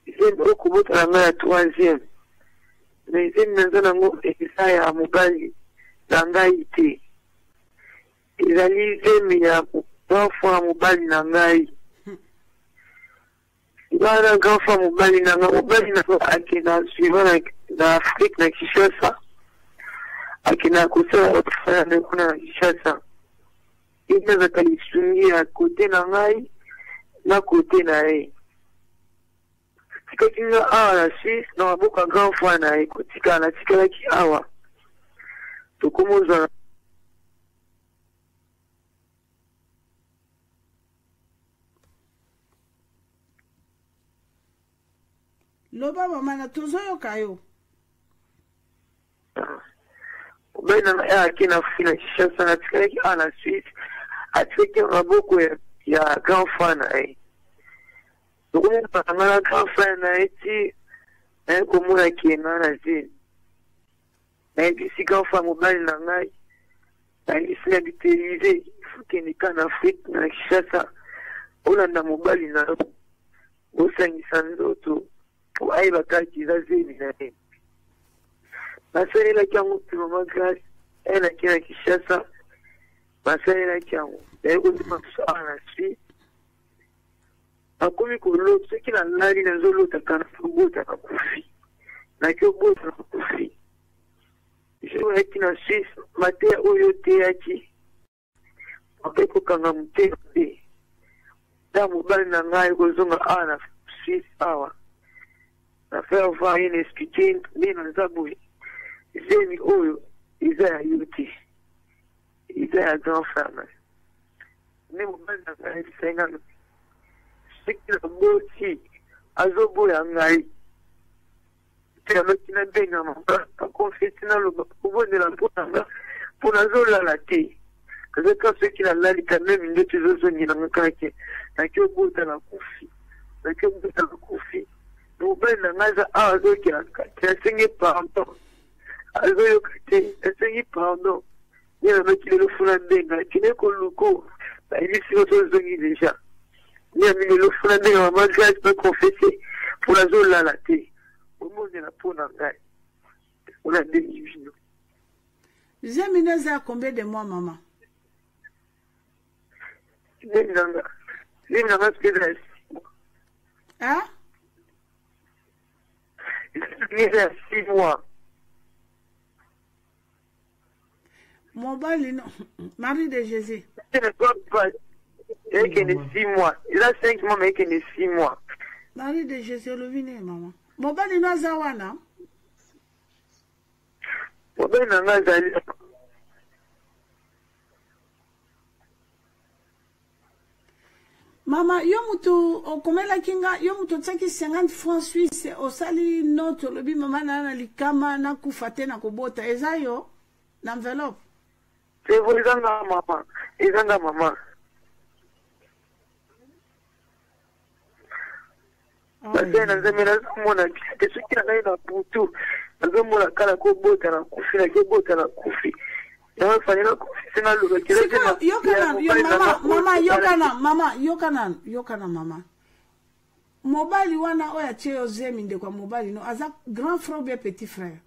Speaker 3: j'aime beaucoup la troisième. Mais j'aime nango esa ya mobali na ngai te. Ezali zemi ya grand frère mobali na ngai. Bana grand frère mobali na ngai, mobali na akina suivant na Afrique na Kinshasa. Akina kusema otafanya na kuna Kinshasa. Ina kalisungi ya kote na ngai na kote na yeye. Kotika awa la Suisse, na wabuka grand frère na ekotika na tikala ki awa. Tukumoza
Speaker 1: Loba mama na tozoyo kayo.
Speaker 3: Ubena na ya kina fina Kinshasa na tikala ki awa la Suisse. Atike wabuko ya grand frère na Tukumu patangala grand frère na eti na komuna kiena na zini. Na eti si grand frère mobali na ngai na isi na bitelize fukenika na Afrique na Kinshasa olanda mobali na osangisa nzoto aiba kaki za zini na eti. Masalela kiangu mama Grace ena kina Kinshasa masalela kiangu na eko zima kusawa na Suisse. Akomi kolo soki na lali na zolota kana kubota na kufi na kyo bota na kufi je yaki na Suisse matea oyo te yaki apeko kanga muteo te da mobali na ngai kozonga awa na Suisse awa na faire voir une expliquer ni na zaboui zemi oyo iza ya yuti iza ya grand frère ni mobali na ngai sengana sikila boti azoboya ngai telo kina benga mamba konfesi na loba kubonela mpona zolala te kazaka soki nalali kameme nde tozozongela ngakake nakiobota na kufi mobali na ngai aza awa azokelaka te asengi pardon azoyoka te asengi pardon ye nameki lelo funa mbenga kine koluko nayebisi tozongi deja Niamini le fond de la maman Grace peut confesser pour la zone là la thé. Au monde de la peau dans la on a des divisions.
Speaker 1: J'aime à combien de mois, maman?
Speaker 3: Hein? Il est à 6 mois.
Speaker 1: Mobile, non. Marie de Jésus.
Speaker 3: Je ne crois pas. Et qu'il y a 6 mois. Il a 5 mois, mais qu'il y a 6 mois.
Speaker 1: Marie de Jésus, le vine, maman. Mobile, non, Zawana.
Speaker 3: Mobile, non, Zawana.
Speaker 1: Mama, yo mutu okomela kinga, yo mutu tsaki 50 francs suisse, osali note, lobi mama na likama, na kufate na kobota, eza yo, na enveloppe.
Speaker 3: C'est vous, ils ont maman. Ils ont maman. Parce que dans les ménages, mon ami, c'est ce qui a dans pour tout. Dans le monde, quand la kobota na kufi, la kobota na kufi. Mama, yokana mama. Mobile wana oya cheo zemi nde kwa mobile no aza grand frère ou bien petit frère.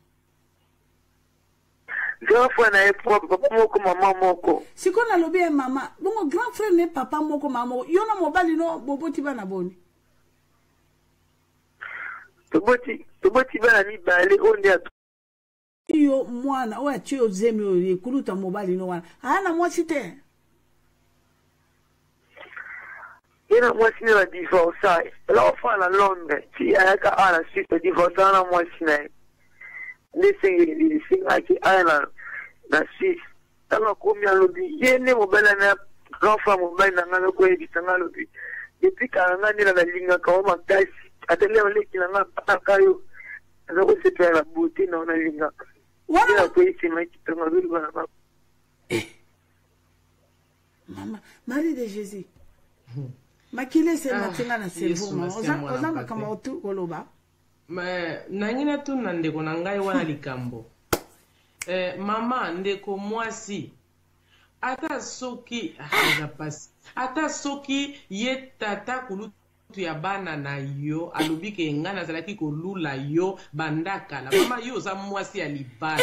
Speaker 3: Grand frère na papa moko mama moko.
Speaker 1: Siko na lobi e mama, bongo grand frère ne papa moko mama. Yo na mobile no boboti bana boni. Toboti bana ni bale onde atu. Iyo mwana oya cheo zemi oye kuluta mobile no wana. Hana mwasi te.
Speaker 3: Ina mwasi ne la divorce. La ofa na Londres. Ti ayaka ala Suisse divorce na mwasi na. Singa ki ala na Suisse. Tanga komi alobi yene mobile na grand frère mobile na ngalo ko ebisanga lobi. Depuis ka ngani na linga ka o makasi. Atele oleki na ngapa kayo. Azako sepe la beauté na ona linga.
Speaker 1: Wana
Speaker 3: ko isi mai kitonga bili bana ba.
Speaker 1: Mama, Marie de Jésus. Makile se matinga na cerveau mama. Oza makamba otu koloba.
Speaker 2: Nangina tu na ndeko na ngai wana likambo. Mama ndeko mwasi. Ata soki ye tata kulutu ya bana na yo alobi ke ngana zalaki kolula yo bandakala. Mama yo oza mwasi ya libala.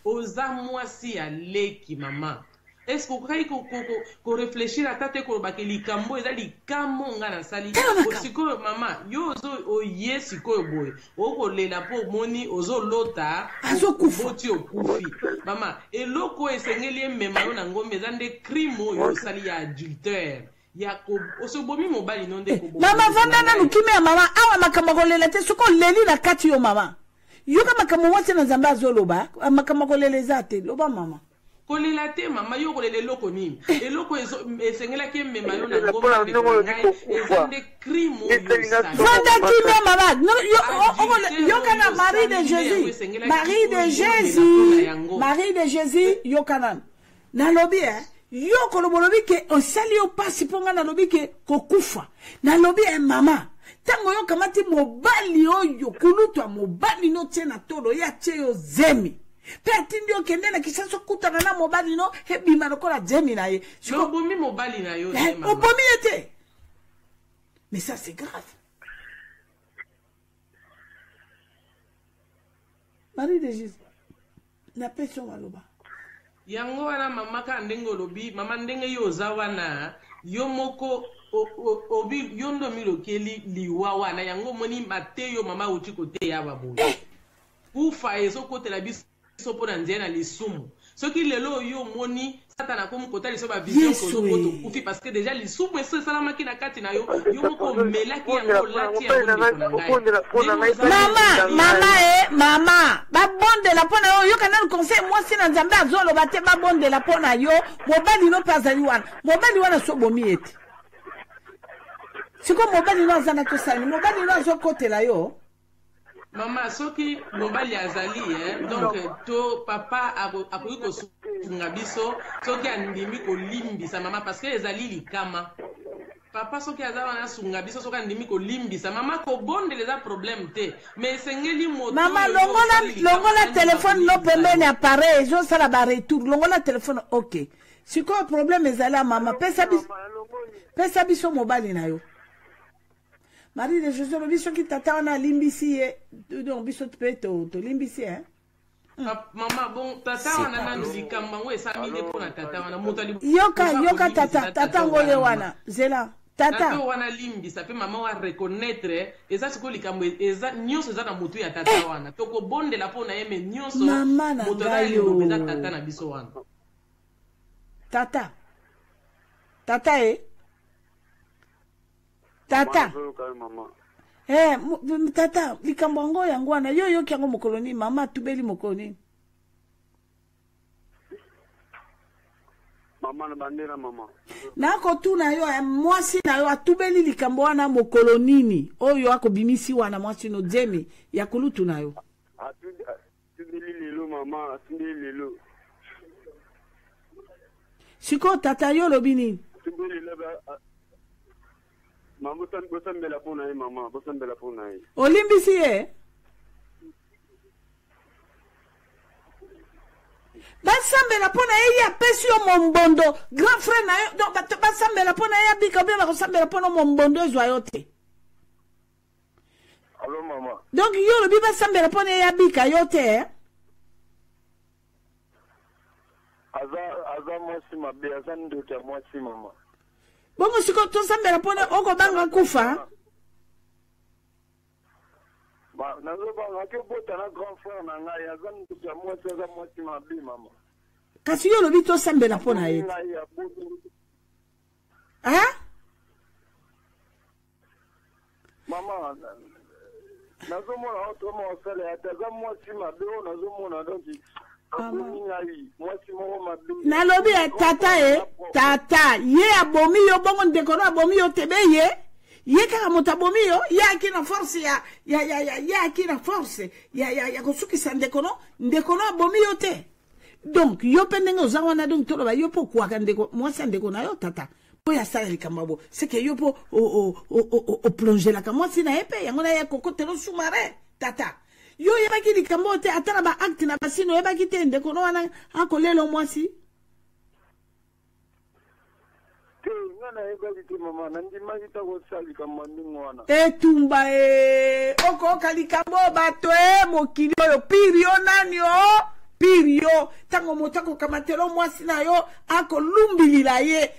Speaker 2: Oza mwasi ya leki mama. Est-ce que vous pouvez réfléchir à tate ko ba ke likambo eza likamo ngana sali osiko mama yo zo oye siko boy oko lela po moni ozo lota boti okufi mama eloko esengeli mema yo na ngombe eza nde crime yo sali ya adultère ya ko osobomi mobali nonde ko
Speaker 1: mama vanda na lukime ya mama awa makambo kolela te soko leli na kati yo mama yo kama kama wose na zamba zoloba makambo kolela zate loba mama
Speaker 2: kolela te mama yo kolela eloko nini eloko esengela ke mema yo na ngombe eza nde crime yo
Speaker 1: vanda kimia mama yo kana Marie de Jésus Marie de Jésus yo kana na lobi yo kolobolobi ke osali yo pasi ponga na lobi ke kokufa na lobi mama tango yo kamati mobali oyo kulutwa mobali no tena tolo ya cheyo zemi Peti ndio kendena kisaso kutana na mobali no hebima lokola zemi na ye.
Speaker 2: No bomi mobali na yo
Speaker 1: mama. Obomi ete. Mais ça c'est grave. Marie de Jésus. Na peso waloba.
Speaker 2: Yango wana mama ka ndengo lobi, mama ndenge yo zawana, yo moko obi yondo milokeli liwa wana yango moni mateyo mama utiko te ya babu. Ufa ezokote la biso sopona nzena lisumu. Soki lelo yo moni satana komu kota liso ba vision ko zokoto kufi parce que déjà lisumu eso salama ki na kati na yo moko melaki yango lati
Speaker 1: mama ba bonde la pona yo kana conseil moi si na nzambe azolo bate ba bonde la pona yo mobali no pazali wana so bomi eti siko mobali no azana to sali mobali no azokotela yo.
Speaker 2: Mama soki mobali azali donc to papa akoki kosunga biso soki andimi kolimbisa mama parce que ezali likama papa soki azala na sunga biso soki andimi kolimbisa mama ko bonde les problème te mais sengeli moto
Speaker 1: mama longola téléphone no pembeni appareil jo sala ba retour longola téléphone OK siko problème ezali mama pesa biso mobali na yo. Marie de Jésus, le biso qui t'attend à l'imbisi, donc biso to l'imbisi,
Speaker 2: Maman, bon, tata wana na likamba ngo esamine pona tata wana motali.
Speaker 1: Yoka tata ngole wana, zela. Tata
Speaker 2: wana limbi, ça fait maman wa reconnaître eza siko likambo eza nyonso eza na mutu ya tata wana. Toko bonde la pona yeme nyonso
Speaker 1: mama na
Speaker 2: motala yo eza tata na biso wana.
Speaker 1: Tata. Tata Tata. Tata, likambo yango wana yo kiango mokoloni mama tubeli mokoloni.
Speaker 3: Mama na bandera mama.
Speaker 1: Nako tuna yo mwasi na yo atubeli likambo wana mokolonini. Oyo akobimisi wana mwasi no demi ya kulutu na yo.
Speaker 3: Atubeli lelo mama, atubeli lelo.
Speaker 1: Siko tata yo lobini.
Speaker 3: Atubeli lelo. Mama bosan bela pona ye mama, bosan bela pona ye.
Speaker 1: Olimbisi ye. Basambela pona ye ya pesi yo mombondo, grand frère na yo, donc basambela pona ye bika bien ba sambela pona mombondo ezwa yo te.
Speaker 3: Allô maman.
Speaker 1: Donc yo lobi basambela pona ye bika yo te.
Speaker 3: Aza mwasi mabe, aza ndoto ya mwasi mama.
Speaker 1: Bongo siko to sambela pona oko banga kufa.
Speaker 3: Ba nazo banga ke bota na grand frère na ngai aza ndoto ya mwasi, aza mwasi mabe mama.
Speaker 1: Kasi yo lobi to sambela pona ye. Ah?
Speaker 3: Mama nazo mona auto mo sale ataza mwasi mabe o nazo mona donc
Speaker 1: nalobi ya tata tata ye abomi yo bongo ndeko na abomi yo tebe ye kaka moto abomi yo ye akina force ya akina force ya kosukisa ndeko no abomi yo te. Donc yo pendenge ozawana donc toloba yo po kwaka ndeko mwasi ndeko na yo tata po ya sala likamabo c'est que yo po o plonger la kamwasi na epe yango na ya kokotelo sous-marin tata. Yo yebaki likambo te atala ba acte na basino yebaki te ndeko no wana akolelo mwasi. Etumba oko kalikambo bato mokili oyo pirio nani o pirio tango motako kamatelo mwasi na yo akolumbilila ye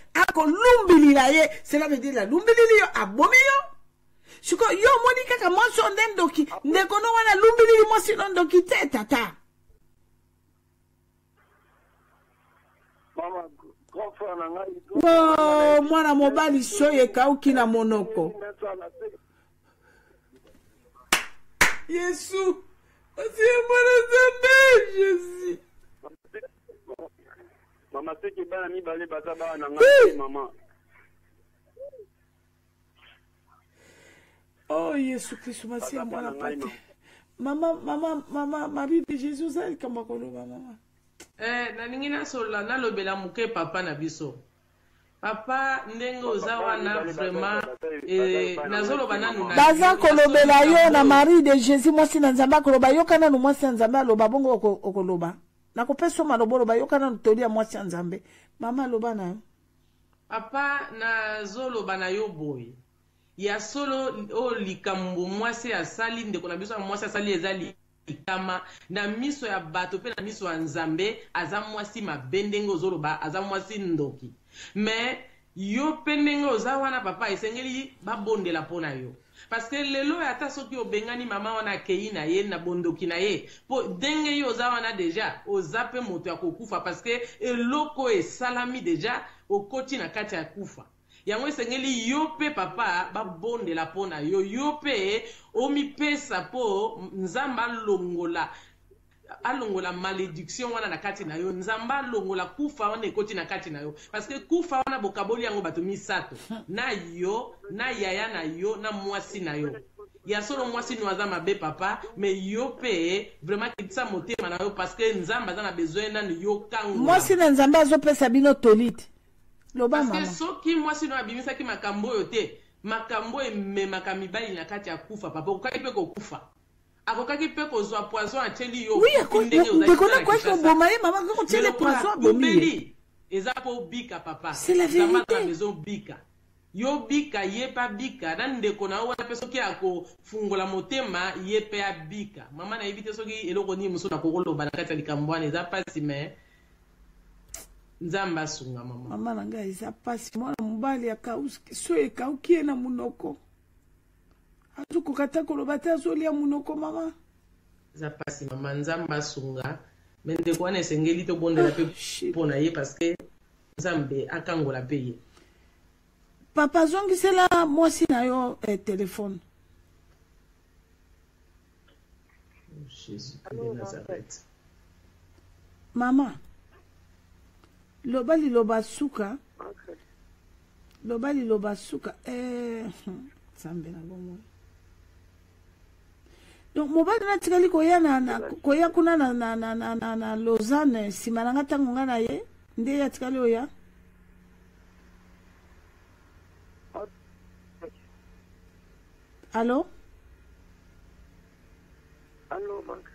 Speaker 1: cela veut dire la lumbilili yo abomi yo. Siko yo moni kaka mwasi ondendoki ndeko no wana lumbilili mwasi ondendoki te tata.
Speaker 3: Mama
Speaker 1: mwana mobali soye kauki na monoko. Yesu. Jésus.
Speaker 3: Mama seki bana mi bale bataba na ngai mama.
Speaker 1: Oh Yesu Christ masi ya mwana pate. Mama Marie de Jésus ali kamba koloba mama.
Speaker 2: Naningi nasola nalobela muke papa na biso. Papa ndenge ozawa na vraiment nazoloba nanu na.
Speaker 1: Baza kolobela yo na Marie de Jésus mwasi na nzamba koloba yo kana no mwasi nzamba loba bongo okoloba. Nakopesa malobolo ba yo kana ntolia mwasi nzambe. Mama loba na.
Speaker 2: Papa nazoloba na yo boy. Ya solo o likambo mwasi asali ndeko na biso mwasi asali ezali ikama na miso ya bato pe na miso ya nzambe aza mwasi mabendenge ozoloba aza mwasi ndoki mais yo pendenge oza wana papa esengeli babondela pona yo parce que lelo ata soki obengani mama wana kei na ye na bondoki na ye po denge yo oza wana deja oza pe moto ya kokufa parce que eloko esalami deja okoti na kati ya kufa. Yango esengeli yo pe papa babondela pona yo pe omipesa po nzamba alongola malédiction wana na kati na yo nzamba alongola kufa wana ekoti na kati na yo parce que kufa wana bokaboli yango bato misato na yo na yaya na yo na mwasi na yo ya solo mwasi no aza mabe papa mais yo pe vraiment kitisa motema na yo parce que nzamba aza na besoin na yo kango
Speaker 1: mwasi na nzamba azopesa bino tolite.
Speaker 2: Parce que soki mwasi no abimisaki makambo yo te makambo ememaka mibali na kati ya kufa papa okaki pe kokufa akokaki pe kozwa poison ateli yo
Speaker 1: ndekona kwa koboma ye mama ko tele poison abomi
Speaker 2: eza po bika papa
Speaker 1: c'est la vérité
Speaker 2: na maison bika yo bika ye pa bika na ndeko na wana pe soki akofungola motema ye pe abika mama na yebite soki eloko ni muso na kokoloba na kati ya likambo wana eza pasi mais nzamba sunga
Speaker 1: mama na ngai eza pasi mwana mobali akauski so ekauki na munoko azokokata koloba te azolia munoko mama
Speaker 2: eza pasi mama nzamba sunga mais ndeko wana esengeli tobondela pe mpona ye parce que Nzambe akangola peye.
Speaker 1: Papa zongi c'est là moi si na yo téléphone.
Speaker 2: Jésus de Nazareth.
Speaker 1: Maman. Loba liloba suka. Loba liloba suka. Nzambe na bomo. Donc mobali na tikali koya na koya kuna na Lausanne simananga tango ngana ye nde ya tikali oya. Allô?
Speaker 3: Allô, manque.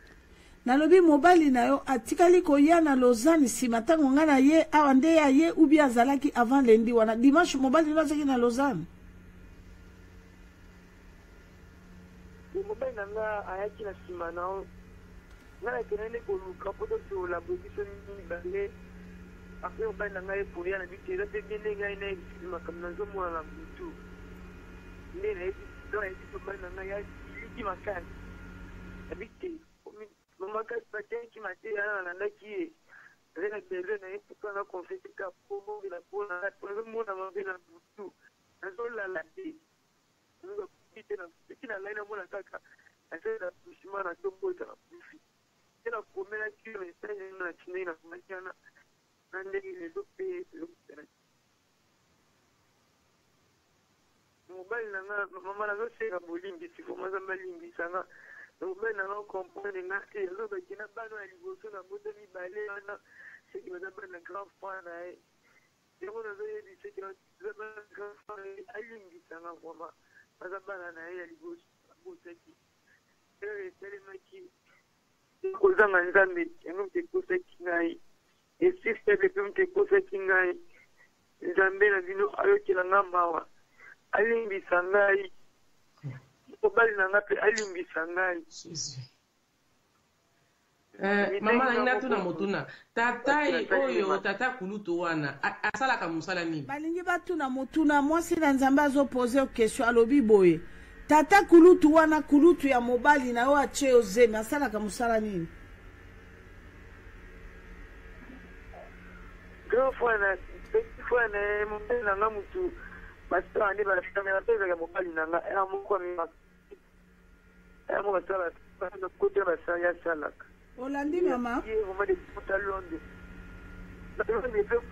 Speaker 1: Nalobi mobali na yo atikali koya na Lausanne sima tango ngana ye awa nde ya ye ou bien azalaki avant lundi wana dimanche mobali no azaki na Lausanne.
Speaker 3: Mobali nanga ayaki na sima na ngana kenene koluka poto to la position ni bale après mobali nanga ye pour yana biteza te bene ngai na sima comme na zomo na butu ni na eti do eti mobali nanga ya liki makani abite mama ka pate ki mate yana na ndaki rena bele na eti kana confesse ka pomo la pona na pomo na mabena butu na zola la ti na laina mwana kaka asema kushimana tombota kufi tena kuomela kile message na chini na kumachana na ndege zope zope mobile na mama na zote ka bolimbi sifo maza malimbi sana mobile na no comprendre na ke zo ba kina bano aliboso na moto mi bale na c'est que madame na grand fan na yego na zo yedi c'est que grand fan alimbi sana vraiment Azabana na ya liboso bosaki telemaki kozanga nzambe enumte kosaki ngai esiste bepemte kosaki ngai nzambe na bino ayokela nga mawa alimbisa ngai mobali na nga mpe alimbisa ngai.
Speaker 2: Mama ina tuna motuna tatai oyo tata kulutu wana asalaka musala nini
Speaker 1: balingi batuna motuna mwasi na nzambe azopose question alobi boye tata kulutu wana kulutu ya mobali na yo ache ozeme asalaka musala nini
Speaker 3: grand fois na mobali na nga mutu basito ande banafikamela mpe ezaka mobali na nga amoko basala kote basala yasalaka
Speaker 1: Olandi maman.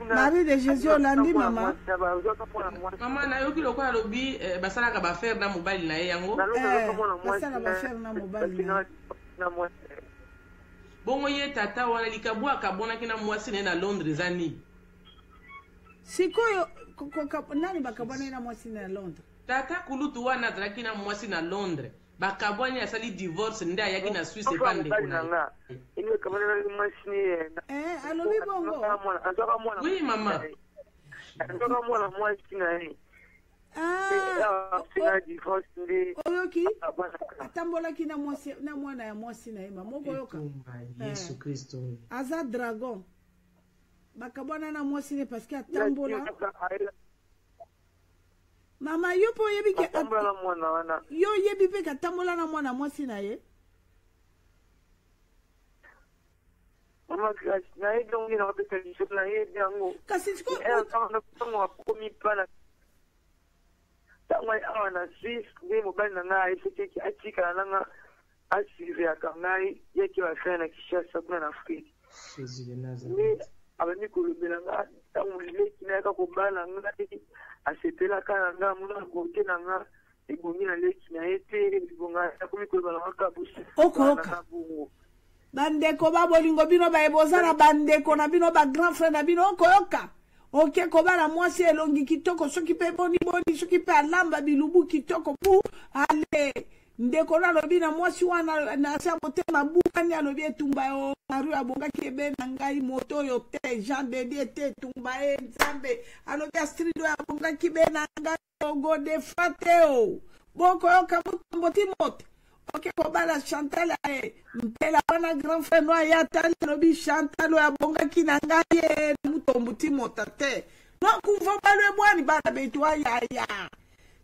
Speaker 1: Marie de Jésus Olandi maman.
Speaker 2: Maman na yoki lokola lobi basalaka ba faire na mobile na ye yango.
Speaker 1: Basala ba faire na mobile na.
Speaker 2: Bongo ye tata wana likabwa kabona kina mwasi na Londres zani.
Speaker 1: Sikoyo nani bakabona na mwasi na Londres.
Speaker 2: Tata kulutu wana trakina mwasi na Londres. Bakabwani asali divorce nda yaki na Suisse pande kuna.
Speaker 3: Inwe kabana na mwasini.
Speaker 1: Alobi bongo.
Speaker 2: Oui mama.
Speaker 3: Ndoka mwana mwasi na ni. Divorce ndi.
Speaker 1: Oyoki. Atambola kina mwasi na mwana ya mwasi na ema moko yoka.
Speaker 2: Yesu Kristo.
Speaker 1: Aza dragon. Bakabwana na mwasi ne parce que atambola. Mama yopo yebi ke
Speaker 3: atambola mwana wana.
Speaker 1: Yo yebi pe katambola na mwana mwasi na ye.
Speaker 3: Mama na ye dongi na wapeka lisho na ye biango.
Speaker 1: Kasi chiko.
Speaker 3: Tango wakomi pana. Tango awa na Suisse ndi mobali na nga aifeke achika na nga asirive ya kangai yeki wafaya na Kishasa kuna na Afrika.
Speaker 2: Jésus de Nazareth.
Speaker 3: Abami kulubela nga tango leki na yaka kubala nga asepela kana nga muna kote na nga ebongi na leki na ete ebonga akomi kulubala nga kabusi.
Speaker 1: Okoka. Bandeko babolingo bino baebozana bandeko na bino ba grand frère na bino okoyoka. Ok kobala mwasi elongi kitoko soki pe boni soki pe alamba bilubu kitoko pu ale ndeko na lobi na mwasi wana na sa motema bukani alobi etumba yo maru abonga kebe na ngai moto yo te Jean de Dieu te tumba e nzambe alobi astrido abonga kibe na ngai go de fateo boko yoka mutombo timote. Ok, kobala Chantal mpela wana grand frère no ya tali lobi Chantal ya bonga kinanga ye mutombuti motate no kuva balwe bwani bana betu ya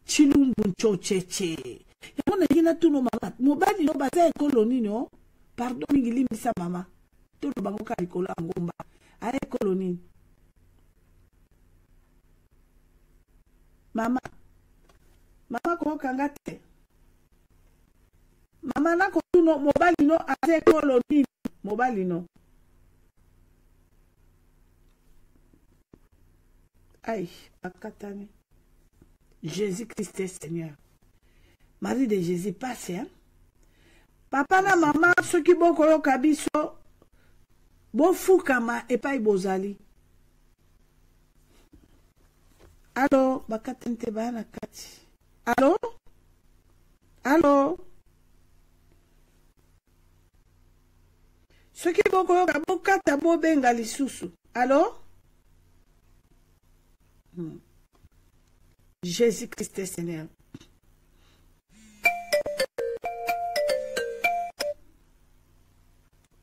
Speaker 1: chilumbu nchocheche yona yina tuno mama mobali no baza ekoloni no pardon mingilimisa mama tuno bango ka ikola ngomba a ekoloni Mama ko kangate. Mama na ko no mobile no ase kolo ni mobile no. Aïe, akatani. Jésus-Christ est Seigneur. Marie de Jésus passe, hein? Papa na maman, ceux qui boko yo kabiso, bo fukama et pas ibozali. Allô, bakatente bana kati. Allô? Allô? Ceux qui boko yo kabokata bo benga lisusu. Allô? Jésus-Christ est Seigneur.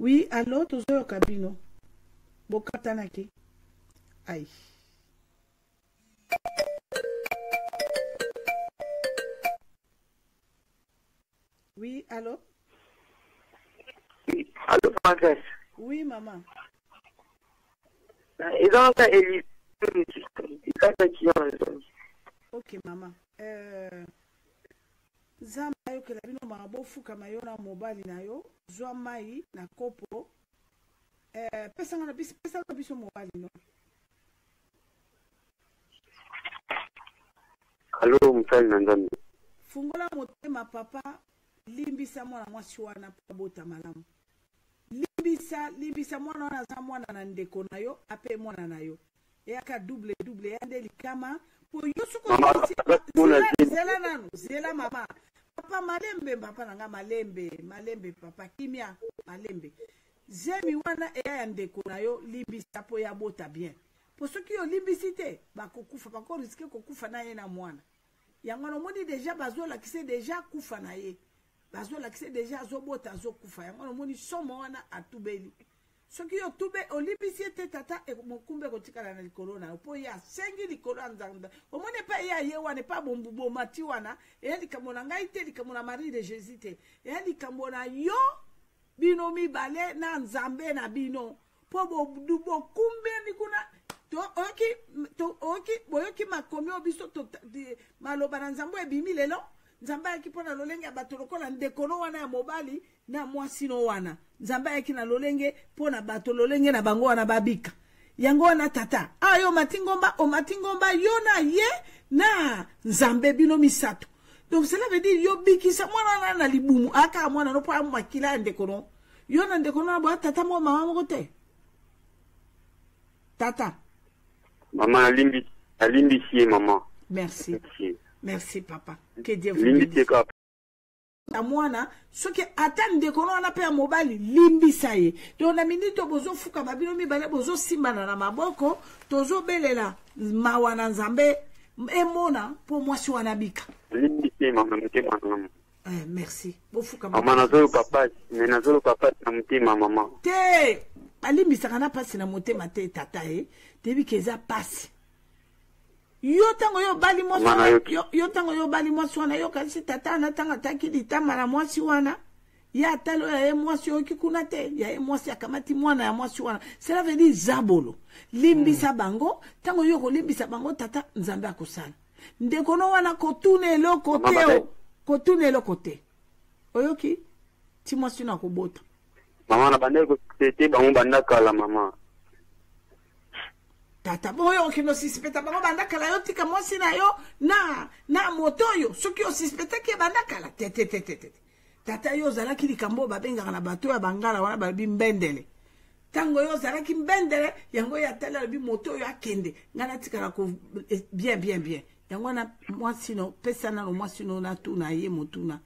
Speaker 1: Oui, allô, tozo kabino. Bokatanaki. Aïe. Oui, allô?
Speaker 3: Allô, Frances.
Speaker 1: Oui, maman.
Speaker 3: Et donc, Élie,
Speaker 1: ok, maman. Zamba yo ke la bino mabo fuka mayo na mobali na yo, zwa mai na kopo. Pesa na biso mobali no.
Speaker 3: Allô, mfali na nzambe.
Speaker 1: Fungola motema papa, limbisa mwana mwasi wana pa bota malamu. Limbisa mwana wana za mwana na ndeko na yo, ape mwana na yo. Yaka double yande likama po yosuko zela nanu zela mama papa malembe papa nanga malembe papa kimia malembe zemi wana eya ndeko na yo limbisa po ya bota bien po soki yo limbisite bakokufa bako riske kokufa na ye na mwana yango no moni deja bazola kise deja kufa na ye bazola kise deja azobota azokufa yango no moni somo wana atubeli soki yo tube olibisi te tata e mokumbe kotikala na likolo na po ya sengi likolo nzanda omone pa ya ye wana pa bombubo mati wana e likamona ngai te likamona Marie de Jésus te e likamona yo bino mibale na nzambe na bino po bodubo kumbe nikuna to oki boyoki makomi obiso to maloba na nzambo ebimi lelo nzamba yaki pona lolenge ya bato lokola ndekolo wana ya mobali na mwasi no wana nzamba yaki na lolenge pona bato lolenge na bango wana babika yango wana tata ayo matingomba yo na ye na nzambe bino misato donc cela veut dire yo bikisa mwana na libumu aka mwana no po makila ndekolo yo na ndekolo na bo tata mo mama mo te tata
Speaker 3: maman alimbi maman
Speaker 1: merci papa que Dieu vous bénisse na mwana soki atande kono na pe ya mobali limbisa ye to na minito bozo fuka babino mibale bozo simbana na maboko tozo belela mawa na nzambe emona po mwasi wana bika
Speaker 3: limbisa mama mtema mama
Speaker 1: merci bofuka
Speaker 3: mama nazolo papa na mtema mama
Speaker 1: te alimbisa kana pasi na motema te tata debi keza pasi yo tango yo bali mwasi yo tango yo bali mwasi wana yo kasi tata na tanga taki litama na mwasi wana ya talo ya mwasi yo kikuna te ya mwasi akamati mwana ya mwasi wana cela veut dire zabolo limbisa bango tango yo ko limbisa bango tata nzambe akosala ndeko no wana kotune eloko te oyoki ti mwasi na kobota
Speaker 3: mama na bandeko tete bango bandakala mama
Speaker 1: tata boyo kino sispeta bango bandakala yo tika mwasi na yo na moto yo soki yo sispeta ke bandakala te tata yo zalaki likambo babengaka na bato ya bangala wana babi mbendele tango yo zalaki mbendele yango ya tala bi moto yo akende ngana tikala ko bien yango na mwasi no pesa na mwasi no na tuna ye motuna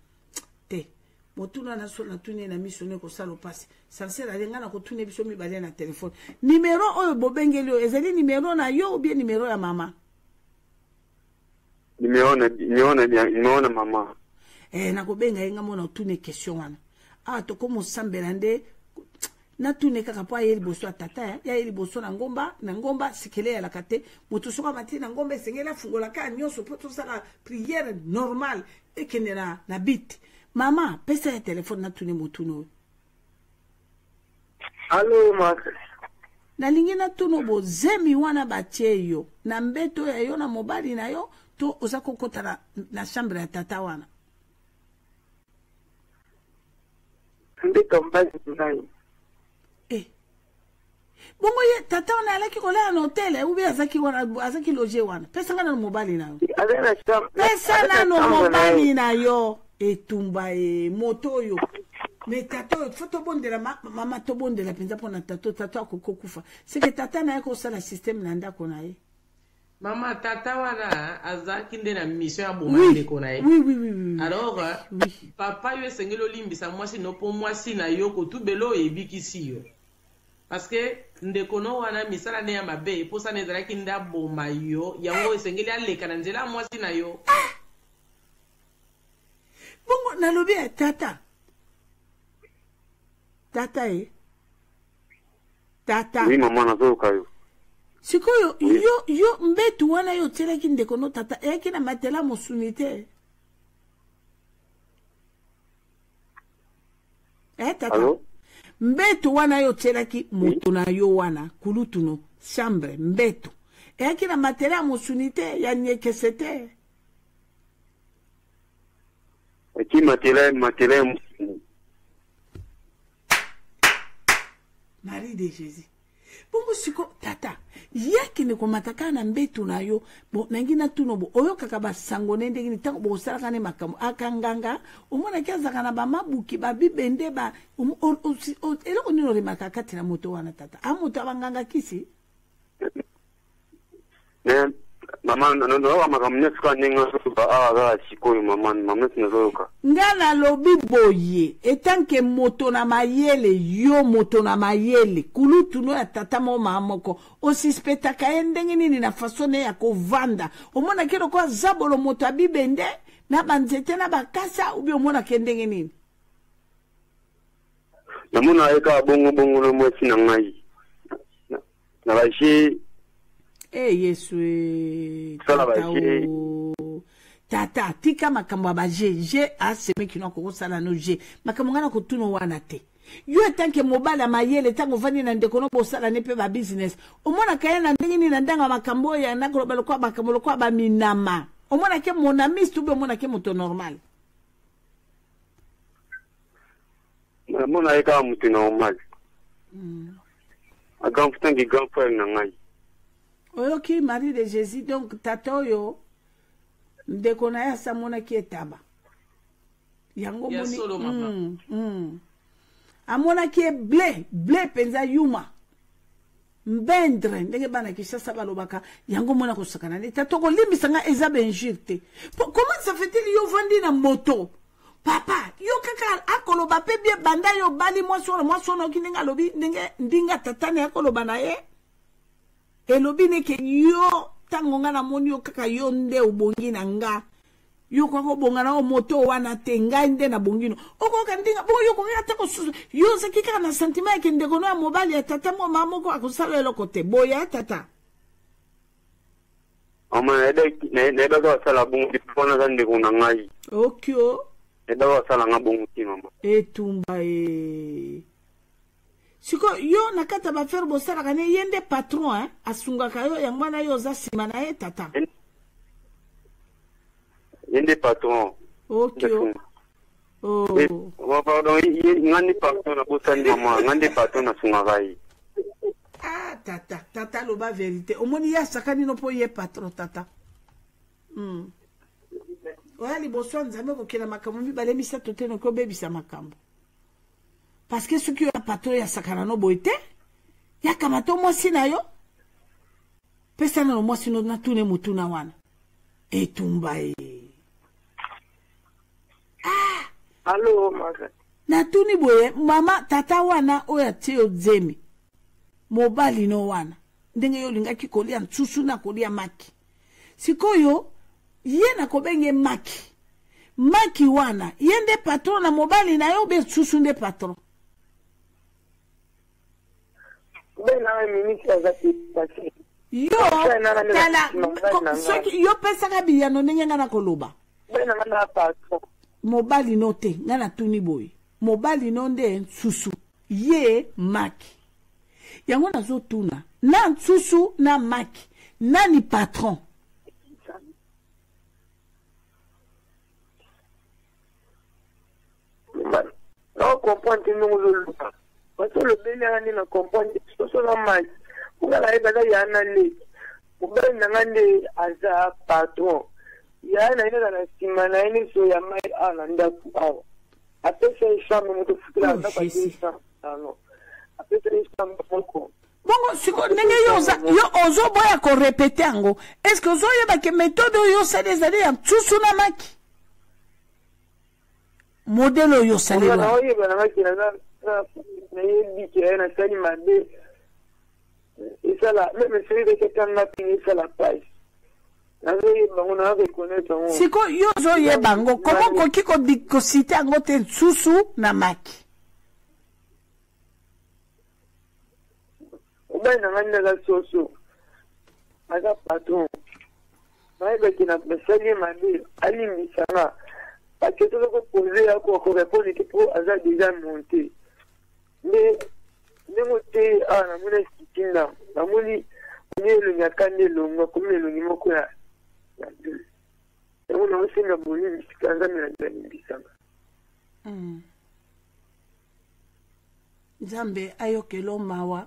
Speaker 1: te motuna na so na tune na misone ko salo pasi sansela lenga na ko tune biso mibale na telefone numero oyo bobengeli yo ezali numero na yo ou bien numero ya mama
Speaker 3: numero na mama
Speaker 1: na ko benga yenga mona tune question wana to ko mosambela nde na tune kaka po ayeli boso atata ya yeli boso na ngomba sikele ya lakate moto soka mati na ngomba sengela fungola ka nyoso po to sala prière normale ekende na bit mama pesa ya telefone na tune motuno
Speaker 3: allo maka
Speaker 1: na lingi na tuno bo zemi wana batie yo na mbeto ya yo na mobali na yo to oza kokota na chambre ya tata wana.
Speaker 3: Mbeka mbazi nai.
Speaker 1: Bongo ye tata wana alaki kola na hotel ubi azaki loger wana. Pesa ngana no mobali na yo. Pesa na no mobali na yo. Etumba moto yo. Mais tata foto bondela mama to bondela penza pona tata akokufa. C'est que tata na yako sala système na ndako na ye.
Speaker 2: Mama tata wana azaki nde na mission ya bomande ko na ye.
Speaker 1: Oui.
Speaker 2: Alors papa yo sengelo limbisa mwasi no po mwasi na yo ko tubelo ebikisi yo. Parce que ndeko no wana misala ne ya mabe po sa ne zalaki nda boma yo yango esengeli aleka na nzela mwasi na yo.
Speaker 1: Bongo nalobi tata. Tata Tata.
Speaker 3: Oui, maman, nazoka yo.
Speaker 1: Sikoyo, yo mbetu wana yo telaki ndeko no tata. Eki na matela mosunite. Tata. Allô? Mbetu wana yo telaki moto na yo wana. Kulutu no. Chambre, mbetu. Eki na matela mosunite. Ya nyekesete.
Speaker 3: Eki matela
Speaker 1: Marie de Jésus. Bongo siko tata. Yaki ne komataka na mbetu na yo. Bo nangina tuno bo. Oyo kakaba sango nende gini tango bo salaka ne makamu. Akanganga. Umona kia zakana ba mabuki ba bibende ba. Eloko nino remakakati na moto wana tata. Amoto abanganga kisi.
Speaker 3: Maman, no makamu suka nenga suka aga sikoyo maman sinazoka.
Speaker 1: Ngana lobi boye etanke moto na mayele yo moto na mayele kulutu no ya tata mo mamoko osispeta kaendenge nini na fasone ya kovanda omona kero kwa zabolo moto abibende na banzete na bakasa ubi omona kendenge nini
Speaker 3: namona eka bongo no mwesi na ngai na bashi
Speaker 1: Yesu tata tika makambo ba je aseme kino ko sala no je makambo ngana ko tuno wana te yo tanke mobala mayele tango vani na ndeko no bosala ne pe ba business omona kaya na ndenge ni na ndanga makambo ya na global kwa makambo kwa ba minama omona ke monami stube omona ke moto normal
Speaker 3: mona eka moto normal agam futangi grand frère na ngai
Speaker 1: Oyoki Marie de Jésus donc tata yo ndeko na ya samona ki etaba yango moni amona ki blé penza yuma mbendre ndenge bana kishasa balobaka yango mona kosakana ne tata ko limbisa nga eza benjirte comment ça fait-il yo vandi na moto papa yo kaka akoloba pe bien banda yo bali moi sono kinenga lobi ndinga tata ne akoloba na ye elobi neke yo tango nga na moni yo kaka yo nde ubongi na nga yo kwa bonga na moto wana tenga nde na bongino oko kandinga bo yo ko ngata ko yo zakika na sentiment ke ndeko no mobali ya tata mo mama ko akusala eloko te boya tata
Speaker 3: ama ne ba sala bongi pona za ndeko na ngai
Speaker 1: okyo
Speaker 3: ne ba sala nga bongi mama
Speaker 1: etumba Siko yo nakata ba faire bosala kane yende patron asunga kayo yangwana yo za sima na ye tata.
Speaker 3: Yende patron.
Speaker 1: Okay.
Speaker 3: Oh. Pardon, ngandi patron na bosani mama, ngandi patron na sunga kai.
Speaker 1: Tata lo ba vérité. Omoni ya sakani no po ye patron tata. Oya liboso nzambe ko kila makambo mi bale misa toteno ko bebisa makambo. Parce que ce qui a patron ya sakana no boite ya kamato mwasi na yo pesa na mwasi no na tune mutuna wana etumba
Speaker 3: Allo maka
Speaker 1: na tuni boye mama tata wana oya tio zemi mobali no wana ndenge yo linga kikolia nsusu na kolia maki sikoyo ye na kobenge maki wana yende patron na mobali na yo be nsusu nde patron yo tala yo pesa kabiya no ndenge ngana koloba mobali no te ngana tuni boy mobali no nde nsusu ye maki yango nazo tuna na nsusu na maki nani patron
Speaker 3: comprendre que nous le parce que le bénéfice n'a comprendre que ce soit mal pour la évaluer y a un année pour bien n'amener à patron y a un année dans la semaine année sur ya mai à l'anda pour après c'est ça mais de foutre là pas ça non après c'est ça beaucoup
Speaker 1: bongo siko ndenge yo ozo boya ko répéter ngo est-ce que ozo yeba ke méthode yo sale zali ya tsusu na maki modèle yo sale wa
Speaker 3: na yeba na maki na yebi ke na sali made et ça là même celui de quelqu'un n'a payé ça la page na yeba on a reconnaître
Speaker 1: siko yo ozo yeba ngo comment ko kiko ko citer ngo te tsusu na maki
Speaker 3: ben na nganda la soso aga patron mais ben qui n'a pas sali made ali misana parce que tout le monde poser à quoi répondre que pour azar déjà monté mais nemote na mona sitinda na moni le nyakande longo comme le nimo ko ya on a aussi na boni sikanga na ndani bisanga
Speaker 1: Nzambe ayokelo mawa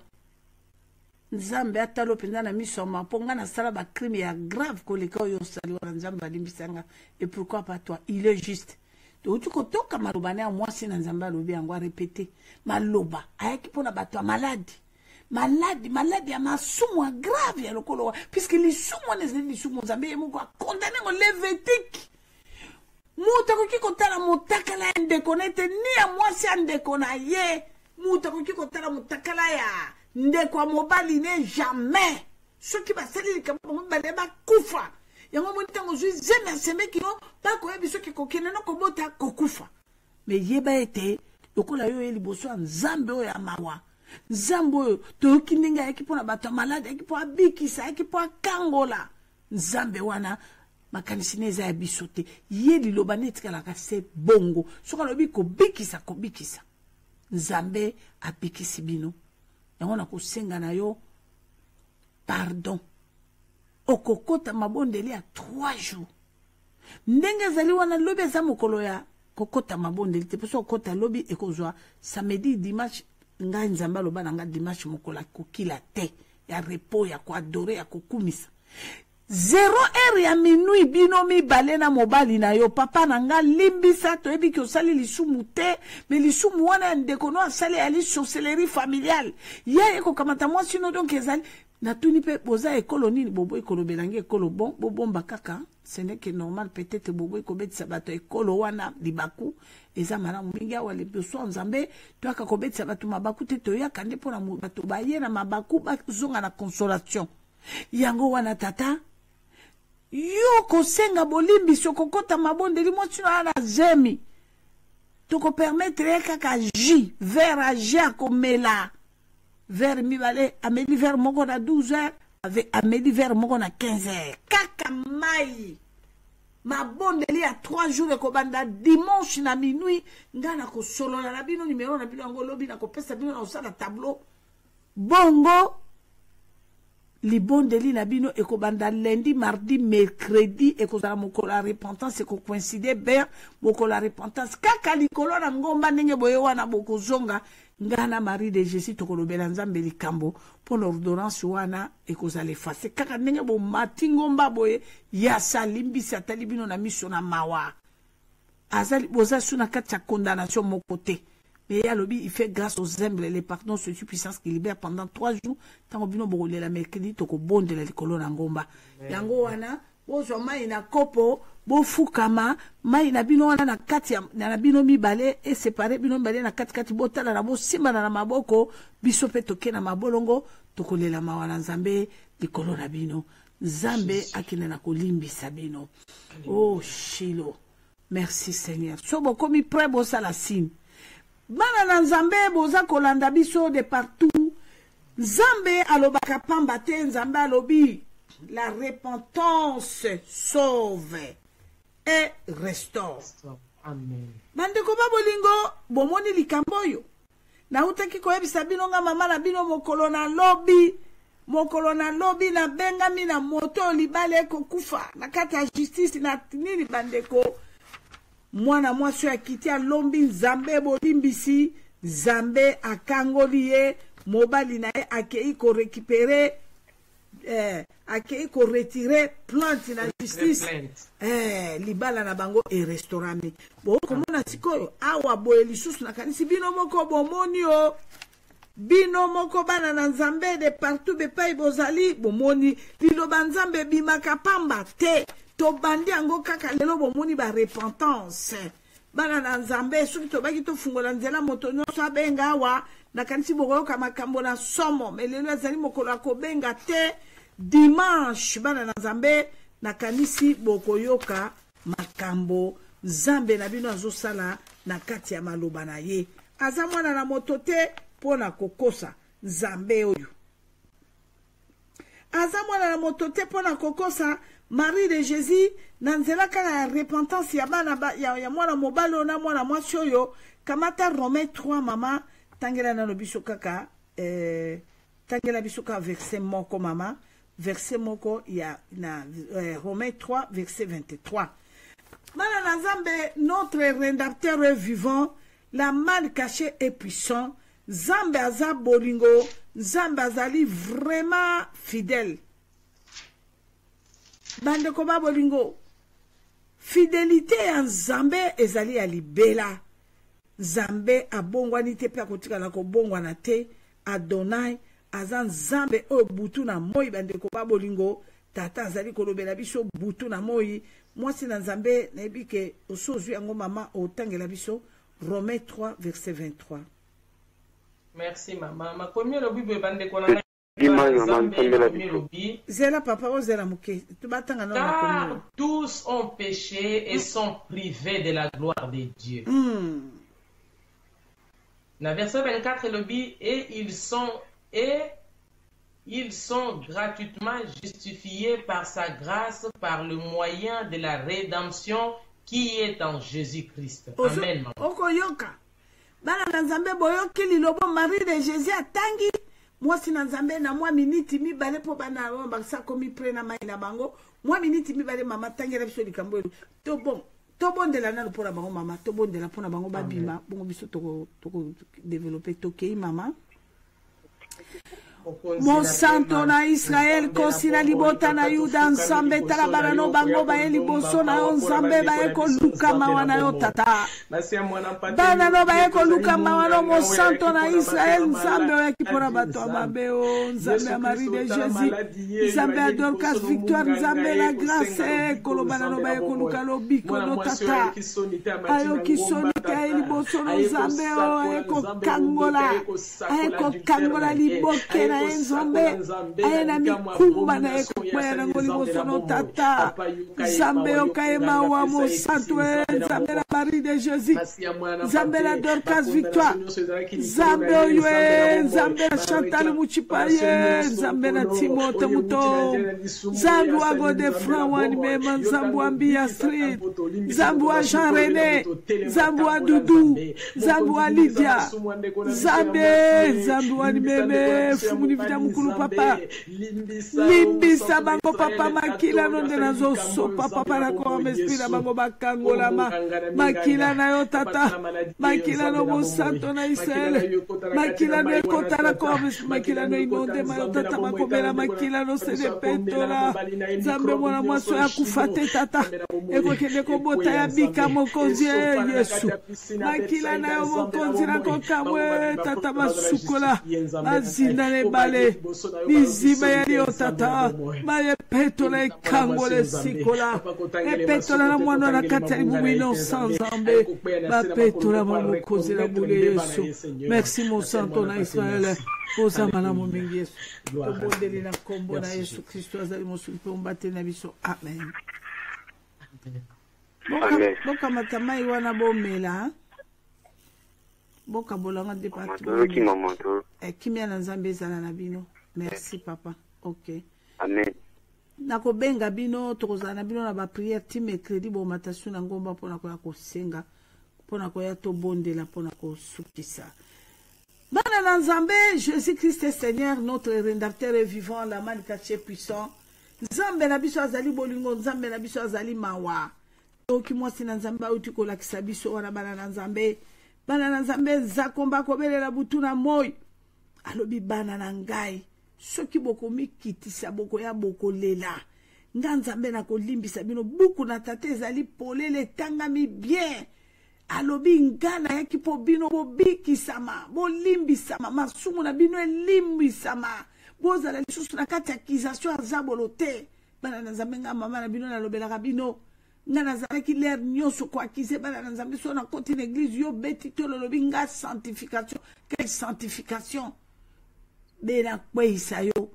Speaker 1: Nzambe atalo penza na miso maponga na sala ba crime ya grave koleka yo sali wa Nzambe alimbisanga et pourquoi pas toi il est juste to tu ko toka maloba na mwasi na Nzambe alobi yango a répéter maloba ayaki pona bato malade ya masumu grave ya lokolo puisque les sumu les sumu Nzambe yemoko condamné ngo levitique muta ko kiko tala motakala ndekonnete ni ya mwasi andekona ye muta ko kiko tala motakala ya ndeko mobali ne jamais ceux qui va salir comme mobali ba kufa yango montango zui zeme seme kino ba ko yebi ceux qui kokene no kobota kokufa mais yeba ete lokola yo eli boso Nzambe o ya mawa Nzambe to kininga ekipona bato malade ekipo abikisa ekipo kangola Nzambe wana makanisi neza ya bisote yeli lobaneti kala ka se bongo soka lobi ko bikisa Nzambe abikisi bino yango na kusenga na yo pardon okokota mabondeli ya 3 jours ndenge zali wana lobi eza mokolo ya kokota mabondeli te poso okota lobi ekozwa samedi dimanche nga Nzambe aloba na nga dimanche mokolo kokila te ya repos ya koadore ya kokumisa 0h ya minuit bino mibale na mobali na yo papa na nga limbisa to ebi ki osali lisumu te mais lisumu wana ndeko no asali ali sorcellerie familiale ya eko kamata moi sino donc ezali na tuni pe boza ekolo nini bobo ekolo belangi ekolo bon bobomba kaka ce n'est que normal peut-être bobo ekobetisa bato ekolo wana libaku eza malamu mingi awa lebeso Nzambe to aka kobetisa bato mabaku te to yaka nde pona bato baye na mabaku bazonga na consolation yango wana tata yo kosenga bolimbiso kokota mabondeli mwasino ana zemi toko permettre kaka ji vers agi akomela vers mibale ameli vers moko na 12h avec ameli vers moko na 15h kaka mai mabondeli ya 3 jours ekobanda dimanche na minuit ngana kosolola na bino numero na bino yango lobi na kopesa bino na osala tableau bongo libondeli na bino ekobanda lundi mardi mercredi ekozala mokolo ya repentance ekocoïncide bien mokolo ya repentance kaka likolo na ngomba ndenge boye wana bokozonga ngana Marie de Jésus tokolobela Nzambe likambo pour l'ordonnance wana ekozala efase kaka ndenge bomati ngomba boye ya salimbisi atali bino na miso na mawa azali boza suna kati ya condamnation moko te. Mais il fait grâce aux humbles les pardons sur puissance qui libère pendant 3 jours. Tant que vous la mercredi, toko bon de la likolo ngomba. Yango wana, bozo mai na kopo, bo fukama, mai na bino wana na kati na bino mibale et séparé bino mibale na kati botala na bo simba na maboko, biso pe toke na mabolongo, toko lela mawana Nzambe likolo na bino. Nzambe akina na kolimbi sabino. Oh Shilo. Merci Seigneur. Sobo komi prêt bo sala signe. Bana na Nzambe boza kolanda biso de partout. Nzambe alobaka pamba te Nzambe alobi la repentance sauve et restaure.
Speaker 2: Amen.
Speaker 1: Bandeko babolingo bomoni likambo yo. Na utaki koyebisa bino nga mama na bino mokolo na lobi na bengami na moto libale kokufa na kati ya justice na nini bandeko. mwana mwasi akiti alombi nzambe bolimbisi nzambe akangoli ye mobali na ye akei korekipere akei koretire plainte na justice libala na bango erestaurami bokomona sikoyo awa boye lisusu nakanisi bino moko bomoni o bino moko bana na nzambe de partout bepai bozali bomoni liloba nzambe bimaka pamba te tobandi yango kaka lelo bomoni ba repentance bana na nzambe soki tobaki tofungola nzela moto nyonso abenga awa nakanisi bokoyoka makambo na somo me lelo ezali mokolo ya kobenga te dimanche bana na nzambe nakanisi bokoyoka makambo nzambe na bino azosala na kati ya maloba na ye aza mwana na moto te pona kokosa nzambe oyo aza mwana na moto te pona kokosa Marie de Jésus na nzela kaka ya repentance ya bana ya mwana mobali na mwana mwasi oyo kamata Romains 3 mama tangela na biso kaka tangela biso ka verset moko mama verset moko ya na Romains 3 verset 23 bana na nzambe notre rédempteur vivant la mal cachée est puissant Nzambe aza bolingo Nzambe azali vraiment fidèle bande ko ba bolingo fidélité ya Nzambe ezali ya libela Nzambe abongwani te pe akotikala kobongwana te Adonai aza Nzambe oyo butu na moi bande ko ba bolingo tata azali kolobela biso butu na moi mwasi na Nzambe nayebi ke osozwi yango mama otangela biso Romains 3 verset 23.
Speaker 2: Merci maman. Ma commune le Bible bande ko
Speaker 1: Zela papa o zela muke.
Speaker 2: Car tous ont péché et sont privés de la gloire de Dieu. Dans verset 24 le dit et ils sont gratuitement justifiés par sa grâce par le moyen de la rédemption qui est en Jésus-Christ. Amen.
Speaker 1: Okoyoka. Bana na Nzambe boyoki lilobo Marie de Jésus atangi mwasi na Nzambe na mwa miniti mibale po bana bakisa komi pre na mai na bango mwa miniti mibale mama tangela biso likambo to bon to bondela na lopona bango mama to bondela pona bango babima bongo biso toko développer tokei mama Mon santo na Israel kosina libota na Yuda Nzambe talabana no bango baye liboso na yo Nzambe baye ko luka mawana yo tata bana no baye ko luka mawana mo santo na Israel Nzambe oya kipora bato amabe o Nzambe ya Marie de Jésus Nzambe ya Dorcas Victoire Nzambe la grâce kolobana no baye ko luka lobiko no tata ayo kisoni kaye liboso no Nzambe o aye ko kangola liboke Nzambe ayena mikumba na ekokwea na ngoliboso no tata Nzambe okaema wa mo santo Nzambe la Marie de Jésus Nzambe la Dorcas Victoire Nzambe oyo Nzambe la Chantal Muchipaye Nzambe la Timote Muto Nzambe wa Godefroid wani mema Nzambe wa Mbia Street Nzambe wa Jean René Nzambe wa Dudu Nzambe wa Lydia Nzambe wani meme Nivita mukulu papa limbisa bango papa makila nonde nazo so papa para ko mespira bango bakangola makila na yo tata makila no mo santo na Israel makila no kotala ko makila no inonde ma yo tata makobela makila no sede pentola Nzambe mwana mwaso ya kufate tata eko kende ko bota ya bika mokonzi Yesu makila na yo mokonzi na ko kamwe tata masukola azinda ne bale bizima yali otata baye petola ekangole sikola epetola na mwana na katali bumino sans Nzambe bapetola mamokozi na bule Yesu. Merci mon santo na Israel ozama na momingi Yesu tobondeli na kombo na Yesu Kristo azali mosuli pe ombate na biso amen. Boka matamai wana bomela boka bolanga département kimia na Nzambe ezala na bino. Merci papa. OK.
Speaker 3: Amen.
Speaker 1: Nako benga bino tokozala na bino na ba prière ti mercredi bo matation na ngomba pona ko ya kosenga pona ko ya to bondela pona ko sukisa. Bana na Nzambe Jésus Christ est Seigneur notre rédempteur est vivant la main caché puissant. Nzambe na biso azali bolingo Nzambe na biso azali mawa. oki mwasi na nzambe auti kolakisa biso wana bana na nzambe. Bana na nzambe zakomba kobelela butu na moi. Alobi bana na ngai. Soki boko mikitisa boko ya boko lela. Nga nzambe na kolimbisa bino buku na tate ezali polele tangami bien. Alobi ngana yaki po bino bobikisama, bolimbisama, masumu na bino elimbisama. Bozala lisusu na kati accusation azabolo te. Bana na nzambe nga mama na bino na lobelaka bino. Nga nazalaki l'air nyonso ko akize bana na nzambe so na koti na église yo beti to lolobi nga sanctification. Quelle sanctification? Bena kweisa yo.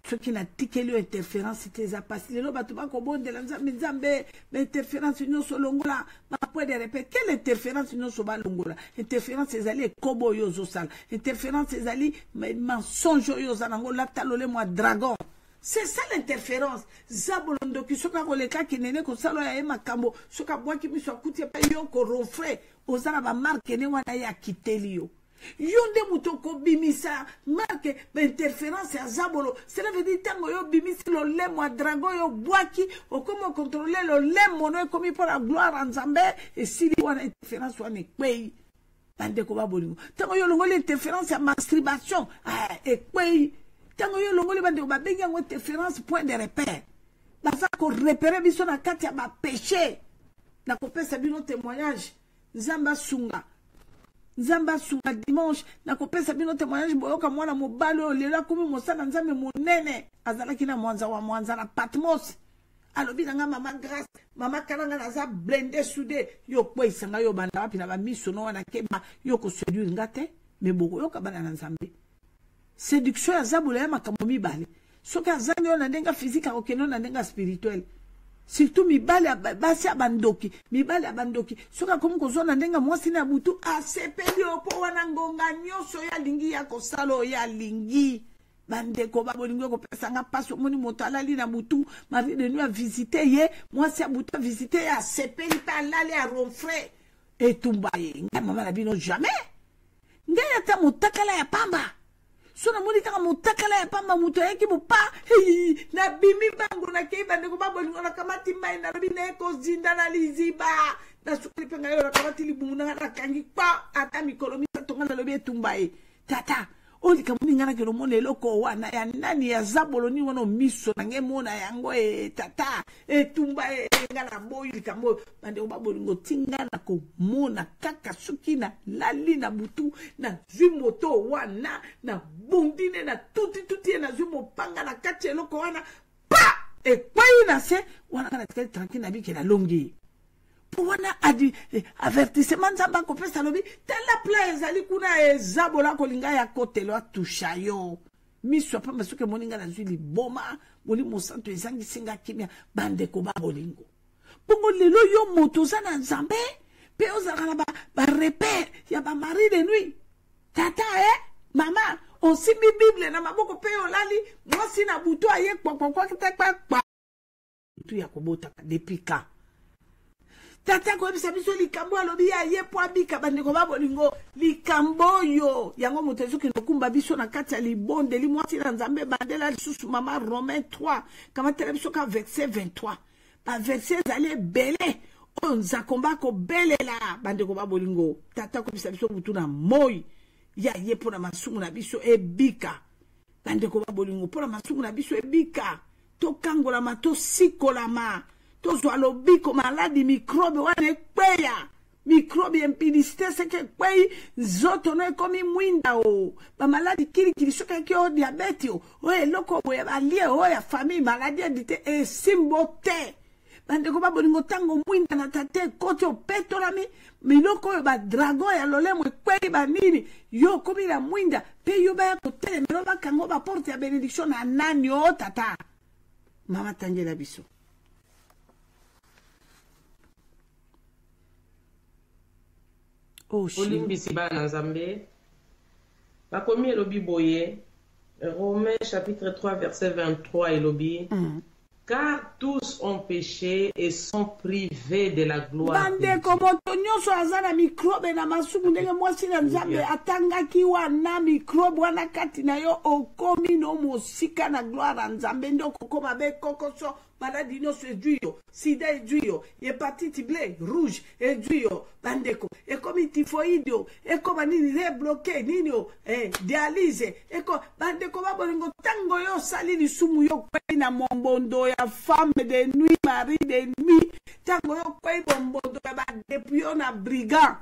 Speaker 1: Ce qui n'a tikeli interférence c'était ça parce que le bato ba ko bondela nzambe interférence nyonso longola ba po de répéter quelle interférence nyonso ba longola interférence ezali kobo yo zo sala interférence ezali mensonge yo za ngola talole moi dragon. C'est ça l'interférence. Zabolondo ki soka koleka kinene ko salo ya makambo soka bwaki biso akuti pa yo ko ronfre ozala ba marque ne wana ya kiteli yo. Yonde mutoko bimisa marque interférence ya zabolo. Cela veut dire tango yo bimisi lo lemo a dragon yo bwaki o comment contrôler lo lemo no comme pour la gloire en Nzambe et si li wana interférence wana kwei bande ko babolingo. Tango yo longo l'interférence ya masturbation e kwei. Tango yo longo le bande ko babengi ngo interférence point de repère. Baza ko repérer biso na kati ya ba péché. Na ko pesa bino témoignage Nzamba sunga. Nzamba sunga dimanche na kopesa bino témoignage boyoka mwana mobali o lela komi mosala nzambe monene azalaki na mwanza na Patmos alobi nga mama grâce mama kalanga naza blende soudé yo kwesanga yo banda wapi na ba miso no wana keba yo ko séduire ngate mais boko yo kabana na nzambe séduction ya zabula ya makambo mibale soka azangi yo na ndenga physique akokeno na ndenga spirituel. Surtout mibale basi abandoki soka komu kozona ndenga mwasi na butu asepeli opo wana ngonga nyonso ya lingi ya kosalo ya lingi bandeko babolingo ko pesanga paso moni moto alali na butu mari de nuit a visiter ye mwasi ya butu a visiter ya sepeli pa alali a ronfre etumba ye nga mama na bino jamais nga yata mutakala ya pamba. Sona moni kaka mutakala ya pamba muto yaki bupa na bimi bangu na keiba ndeko babolingo na kamati mai na bine ko zinda na liziba na sukuli penga yo na kamati libumu na kangi pa ata mikolo misa tonga na lobi etumba e tata oli kamuni ngana ke lomone loko wana ya nani ya zabolo ni wono miso na ngemona yango e tata etumba e ngana boyi kambo bande babolingo tingana ko mona kaka sukina lali na butu na zimoto wana na bundine na tuti na zumo panga na kati loko wana pa e kwayi na se wana kana tkali tranquille na biki na longi pour wana adi avertissement Nzamba ko pesa lobi tela pla ezali kuna ezabola kolinga ya kotelo atusha yo miso pa masuke moninga na zuli boma moli mosanto ezangi singa kimia bande ko babolingo bongo lelo yo moto za na Nzambe pe ozala ba repère ya ba mari de nuit tata mama on simi bible na maboko pe olali mwasi na butu aye kwa kitakwa tu ya kobota depuis ka tata ko bisa biso likambo alobi ya ye po abika bandeko babolingo likambo yo yango motezo ki nokumba biso na kati ya libonde li mwasi na Nzambe bandela lisusu mama Romain 3 kama tele biso ka verset 23 ba verset zale belé on nzakomba ko belela bandeko babolingo tata ko bisa biso mutu na moi ya ye po na masumu na biso ebika bandeko babolingo po na masumu na biso ebika to kangola ma to sikola ma to zwalo biko maladi microbe wane kweya microbe impidiste seke kwei zoto no ekomi mwinda o ba maladi kiri soka ki o diabete o eloko boye balie o ya famille maladi edite e simbote bandeko babolingo tango mwinda na tate kote o petolami miloko yo ba dragon ya lolemo kwei banini yo komi la mwinda pe yo ba ya kotele melo bakango ba porte ya benediction na nani o tata mama tangela biso.
Speaker 2: Olimbisi bana Nzambe bakomi elobi boye Romains chapitre 3 verset 23 elobi car tous ont péché et sont privés de la gloire de Dieu.
Speaker 1: Bande komoto nyonso azana microbe na masuku ndenge mwasi na Nzambe atangaki wana microbe wana kati na yo okomi no mosika na gloire ya Nzambe ndoko koma be kokoso maladie nyonso ezwi yo, sida ezwi yo, hépatite B rouge ezwi yo, bandeko ekomi typhoïde yo, ekoma nini rebloqué nini yo, dialyse eko bandeko babolingo tango yo sali lisumu yo kwei na mombondo ya femme de nuit, mari de nuit, tango yo kwei mombondo ya badepu yo na brigand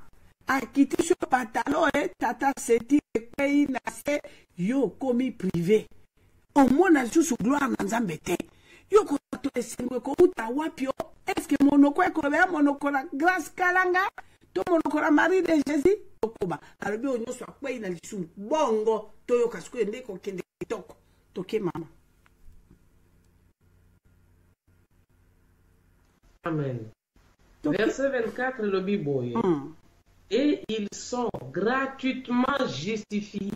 Speaker 1: akiti so pantalon tata seti kwei na se yo komi privé omona susu gloire na Nzambe te yo ko to esengo ko uta wapio eske monoko ekobe monoko na grâce kalanga to monoko na Marie de Jésus tokoba alobi onyoso akwei na lisumu bongo to yo kasuko ndeko kende kitoko toke mama.
Speaker 2: Amen. Verset 24 le Bible. Et ils sont gratuitement justifiés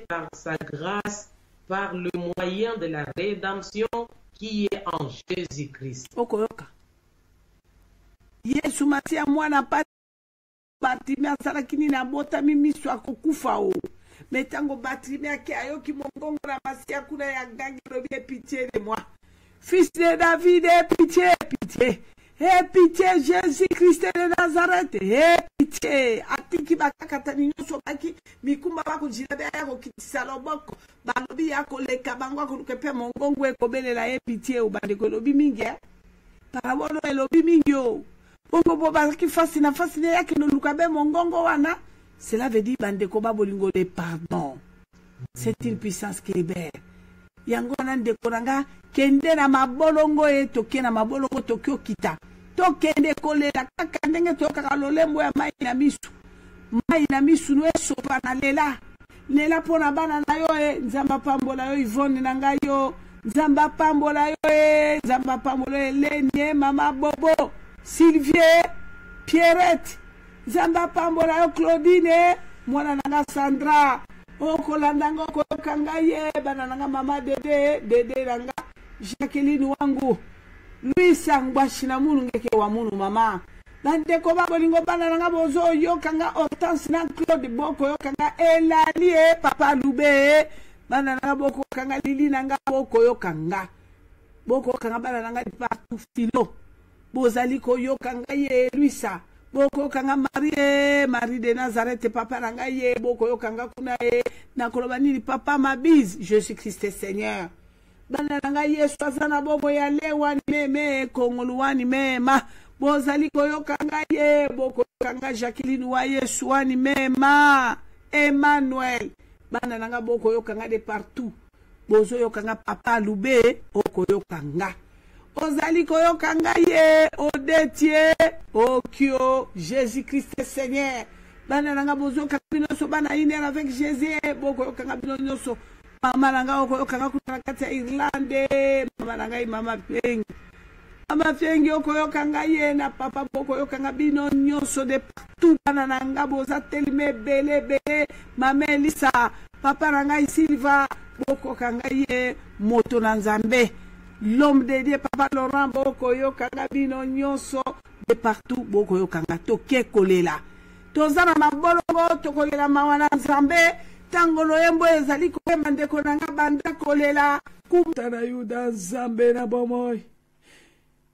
Speaker 2: par sa grâce, par le moyen de la rédemption qui est en Jésus-Christ.
Speaker 1: Okoyoka. Yesu matia mwana Bartime asalakini na bota mimi swa kukufa o. Metango Bartime ake ayoki mongongo na masia kuna ya gangi robie pitié de moi. Fils de David, pitié, pitié. Pitié, Jésus-Christ de Nazareth. Pitié. Atiki bakakata nyonso baki mikumba bako jirabe yako kitisaloboko. Balobi yako leka bangwa kunukepe mongongo ekobelela pitié o bandeko lobi mingi. Parabolo elobi mingi o. Bongo boba ki fasi na yake no lukabe mongongo wana. Cela veut dire bandeko babolingo de pardon. C'est une puissance qui libère. Yango nande koranga kende na mabolongo toke na mabolongo tokyo kita to kende kolela kaka ndenge toka lolembo ya mai na misu no esopa na lela pona bana na yo nzamba pambola yo Yvonne na ngai yo nzamba pambola yo nzamba pambola Elenie mama Bobo Sylvie Pierrette nzamba pambola yo Claudine mwana na Sandra okolandanga okokanga ye bananga mama dede ranga Jacqueline wangu Luisa ngwashina munu ngeke wa munu mama bandeko babolingo bananga bozo yokanga Hortense na Claude boko yokanga Elali papa Lube bananga boko kanga Lili nanga boko yokanga bananga partout filo bozali ko yokanga ye Luisa boko kanga Marie de Nazareth papa nanga ye boko yo kanga kuna na kolobani papa mabise Jésus-Christ est Seigneur bana nanga Yesu azana bobo ya lewa ni meme kongoluwani mema bozali ko yo kanga ye boko kanga Jacqueline wa Yesu wani mema Emmanuel bana nanga boko yo kanga de partout bozo yo kanga papa Lube oko yo kanga ozali koyokanga ye odetie okio Jésus-Christ Seigneur bana nanga bozo kabino so bana ine avec Jésus boko yokanga bino nyoso mama nanga okoyokanga kuna kati ya Irlande mama nanga mama fengi okoyokanga ye na papa boko yokanga bino nyoso de partout bana nanga boza telime bele mama Elisa papa nanga Silva boko kanga ye moto na Nzambe l'homme de Dieu papa Laurent boko yo kanga bino nyonso de partout boko yo kanga toke kolela tozana mabolongo tokolela mawana Nzambe tango loyembo ezali ko mandeko nanga banda kolela kumtana yuda Nzambe na bomoy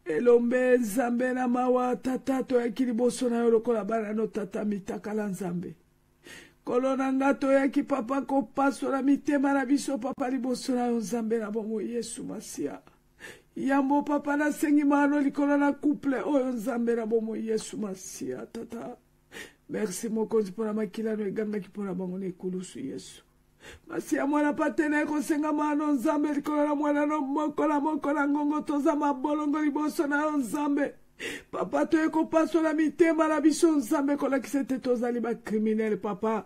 Speaker 1: elombe Nzambe na mawa tata to yakili boso na yo lokola bana no tata mitakala Nzambe kolona ngato yaki papa ko paso la mitema na biso papa liboso na yo Nzambe na bomoy Yesu Masia yambo papa na sengi mano likolo na couple oyo Nzambe na bomo Yesu Masia tata merci mokonzi pona makila no eganga kipona bango ne kulusu Yesu Masia mwana patene ko senga mano Nzambe likolo na mwana no moko na ngongo toza mabolongo liboso na Nzambe papa to eko paso la mitema na biso Nzambe kola kisete tozali ba criminel papa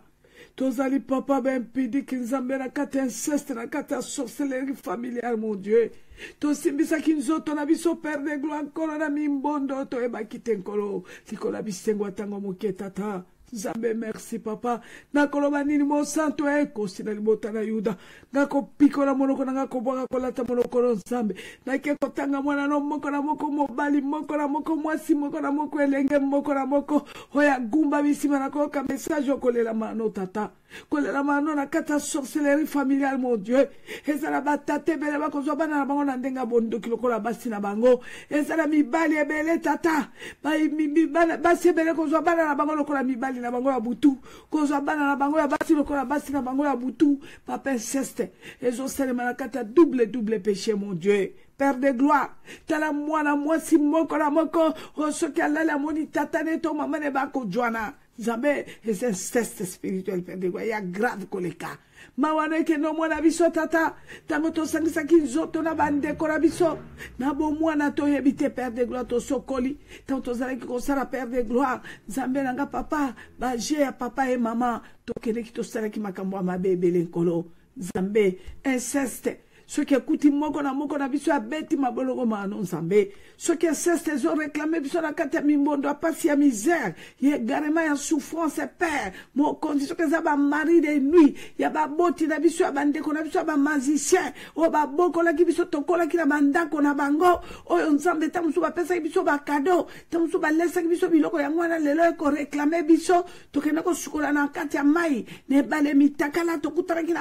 Speaker 1: tozali papa ben pidi Nzambe na kata inceste na kata sorcellerie familiale mon Dieu to simbisa kinzoto na biso père de gloire encore na mimbondo to eba kitenkolo likola bisengo tango moke tata Nzambe merci papa na koloba nini mo santo eko sina libota na yuda ngako pikola monoko na ngako bwaka kolata monoko Nzambe na ke kotanga mwana no moko na moko mobali moko na moko mwasi moko na moko elenge moko na moko hoya gumba bisima na koka message okolela mano tata kolela mano na kata sorcellerie familiale mon Dieu ezala batate bele bakozwa bana na bango na ndenga bondo kilokola basi na bango ezala mibali ebele tata basi ebele kozwa bana na bango lokola mibali na bango ya butu kozwa bana na bango ya basi lokola basi na bango ya butu papa inceste ezoselema na kata double péché mon Dieu Père de gloire, tala mwana mwasi moko na moko, osoki alala moni tata neto mama ne bako joana. Zambe, c'est un test spirituel, Père de gloire, il y a grave koleka. Mawana ke no mwana biso tata, tango to sangisa ki nzoto na bande kora biso. Na bo mwana to yebite Père de gloire to sokoli, tango to zala ki kosala Père de gloire. Zambe nanga papa, ba je ya papa et maman, to kene ki to sala ki makambo ma bebe lenkolo. Zambe, inceste. Ceux qui écoutent moko na biso abeti mabolongo mano nzambe. Ceux qui insistent ils ont réclamé biso na kata mimbondo apasi ya misère. Ye garema ya souffrance père. Mo condition que ça ba mari de nuit. Ya ba boti na biso ya bandeko na biso ba magicien. O ba boko la ki biso tokola ki na bandako na bango. O nzambe tamusu ba pesa biso ba cadeau. Tamusu ba lesa biso biloko ya mwana lelo ko réclamer biso. Tokena ko sukola na kata ya mai. Ne bale mitakala tokutara ki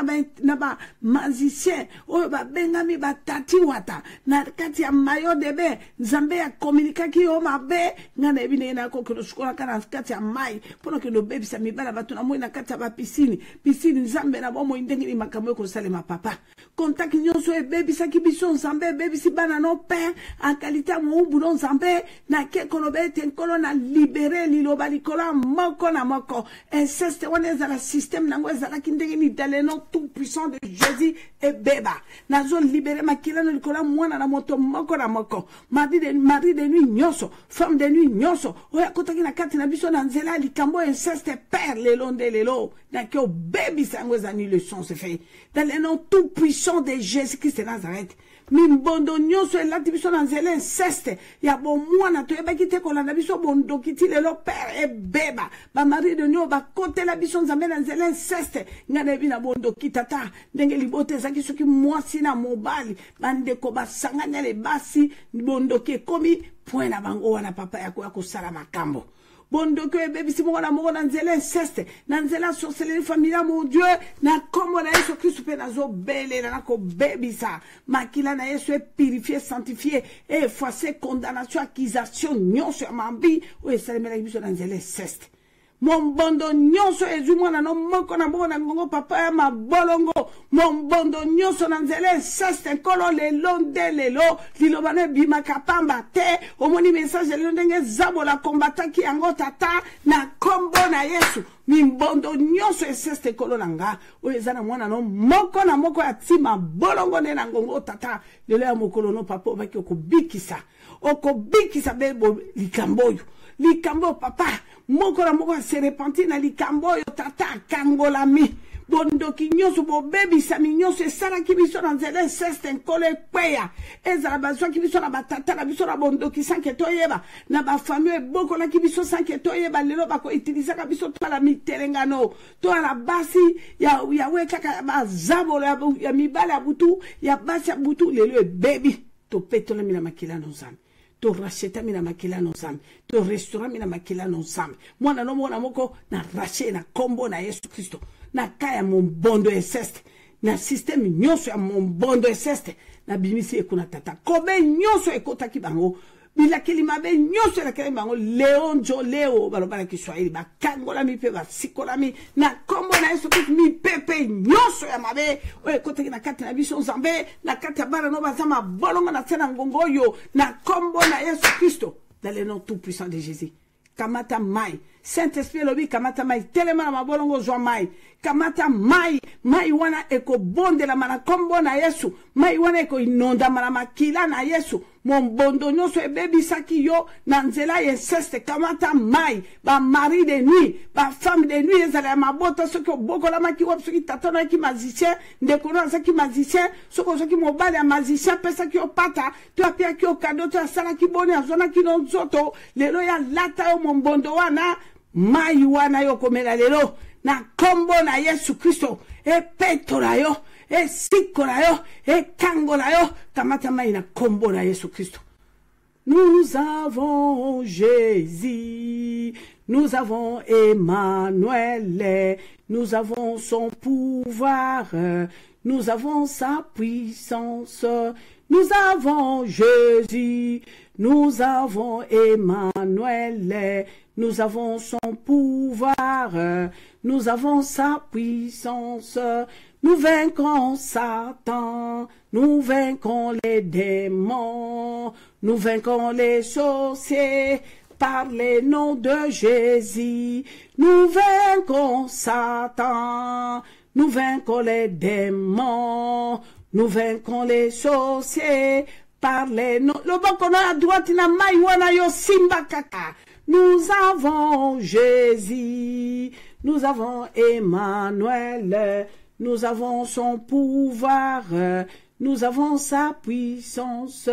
Speaker 1: na ba magicien. O bengami batati wata na kati ya mayo debe nzambe ya komunika ki yo mabe ngana ebine na ko kilo sikola kana kati ya mai pono ke no bebi sa mibala batu na moyi na kati ya ba piscine nzambe na bomo indengini makambo ko salema papa kontak nyonso e bebi sa ki biso nzambe bebi si bana no père en qualité mo ubuno nzambe na ke kono bete nkolo na libérer liloba likola moko na moko inceste wana za la système nango za la kindengini dans le nom tout puissant de Jésus et beba nazo libérer makila no likola mwana na moto moko na moko mari de nuit nyonso femme de nuit nyonso oya kotaki na kati na biso na nzela likambo inceste père lelo nde lelo na ke baby sango zani le son se fait dans le nom tout puissant de Jésus-Christ de Nazareth mimbondo nyonso elati biso na nzela inceste ya bo mwana toyebaki te kolanda biso bondokiti lelo père e beba bamari de nuit bakotela biso nzambe na nzela inceste ngana ebi na bondoki tata ndenge libote ezaki soki mwasi na mobali bandeko basanganya le basi bondoki ekomi point na bango wana papa yako ya kosala makambo bondo que bébé si moko na nzela inceste na nzela sorcellerie familiale mon Dieu na kombo na Yesu Christ pe na zo bele na ko baby sa makila na Yesu est purifié sanctifié et effacé condamnation accusation nyonso ya mambi o esalemela biso na nzela inceste mon bondo nyonso ezumwana no moko na bona ngongo papa ya mabolongo mon bondo nyonso na nzela inceste nkolo lelo nde lelo lilobane bima kapamba te omoni message lelo ndenge zabola kombataki yango tata na kombo na Yesu mimbondo nyonso inceste nkolo nanga o ezana mwana no moko na moko ya tima bolongo nde na ngongo tata lelo ya mokolo no papa obaki okobikisa bebo likambo papa moko na moko se repenti na likambo yo tata kangolami bondoki nyonso bo baby sami nyonso esala ki biso na nzela inceste nkolo ekweya ezala bazwa ki biso na batata na biso na bondoki sanke toyeba na bafamille ebokola ki biso sanke toyeba lelo bako utilisaka biso to la mitelengano to la basi ya wekaka bazabolo ya mibala ya butu ya basi ya butu lelo baby to petola mina makila nozami to racheta mina makila no nzambe to restaurant mina makila no nzambe mwana no mwana moko na rache na kombo na Yesu Kristo na kaya mombondo inceste na système nyonso ya mombondo inceste na bimisi ekuna tata kobe nyonso ekotaki bango bilakeli mabe nyonso elakeli bango leo balobala Kiswahili bakangola mi pe basikola mi na kombo na Yesu Kristo mi pepe nyonso ya mabe oye koteki na kati na biso nzambe na kati ya bara no bazama bolongo na tsena ngongo yo na kombo na Yesu Kristo dans le nom tout puissant de Jésus kamata mai Saint-Esprit lobi kamata mai telema na mabolongo zwa mai kamata mai wana eko bonde la mana kombo na Yesu mai wana eko inonda mana makila na Yesu mombondo nyonso ebebi saki yo na nzela inceste kamata mai ba mari de nuit ba femme de nuit ezala mabota soki obokola maki wap soki tatona ki magicien ndekona saki magicien soki mobali ya magicien pesa ki opata to apia ki okado to asala ki boni azona ki nzoto lelo ya lata yo mombondo wana mai wana yo komela lelo na kombo na Yesu Kristo e petola yo e sikola yo e kangola yo kamata mai na kombo na Yesu Kristo. Nous avons Jésus, Nous avons Emmanuel, nous avons son pouvoir, nous avons sa puissance, nous avons Jésus, nous avons Emmanuel, nous avons son pouvoir, nous avons sa puissance, nous vaincrons Satan, nous vaincrons les démons, nous vaincrons les sorciers, par les noms de Jésus, nous vaincrons Satan, nous vaincrons les démons, nous vaincrons les sorciers, par les noms. Le bakono à droite na maïwana yo simba kaka. Nous avons Jésus, nous avons Emmanuel, nous avons son pouvoir, nous avons sa puissance.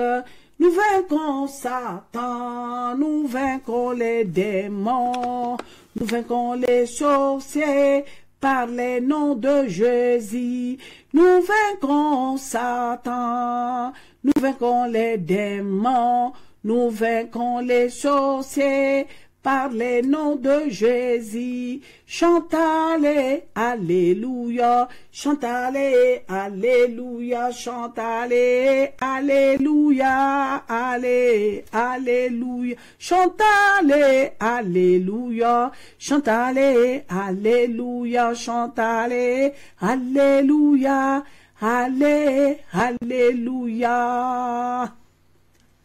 Speaker 1: Nous vaincrons Satan, nous vaincrons les démons, nous vaincrons les sorciers par les noms de Jésus. Nous vaincrons Satan, nous vaincrons les démons, nous vaincrons les sorciers par les noms de Jésus. Chantez, alléluia, chantez, alléluia, chantez, alléluia, allez, alléluia, chantez, alléluia, chantez, alléluia, chantez, alléluia, allez, alléluia.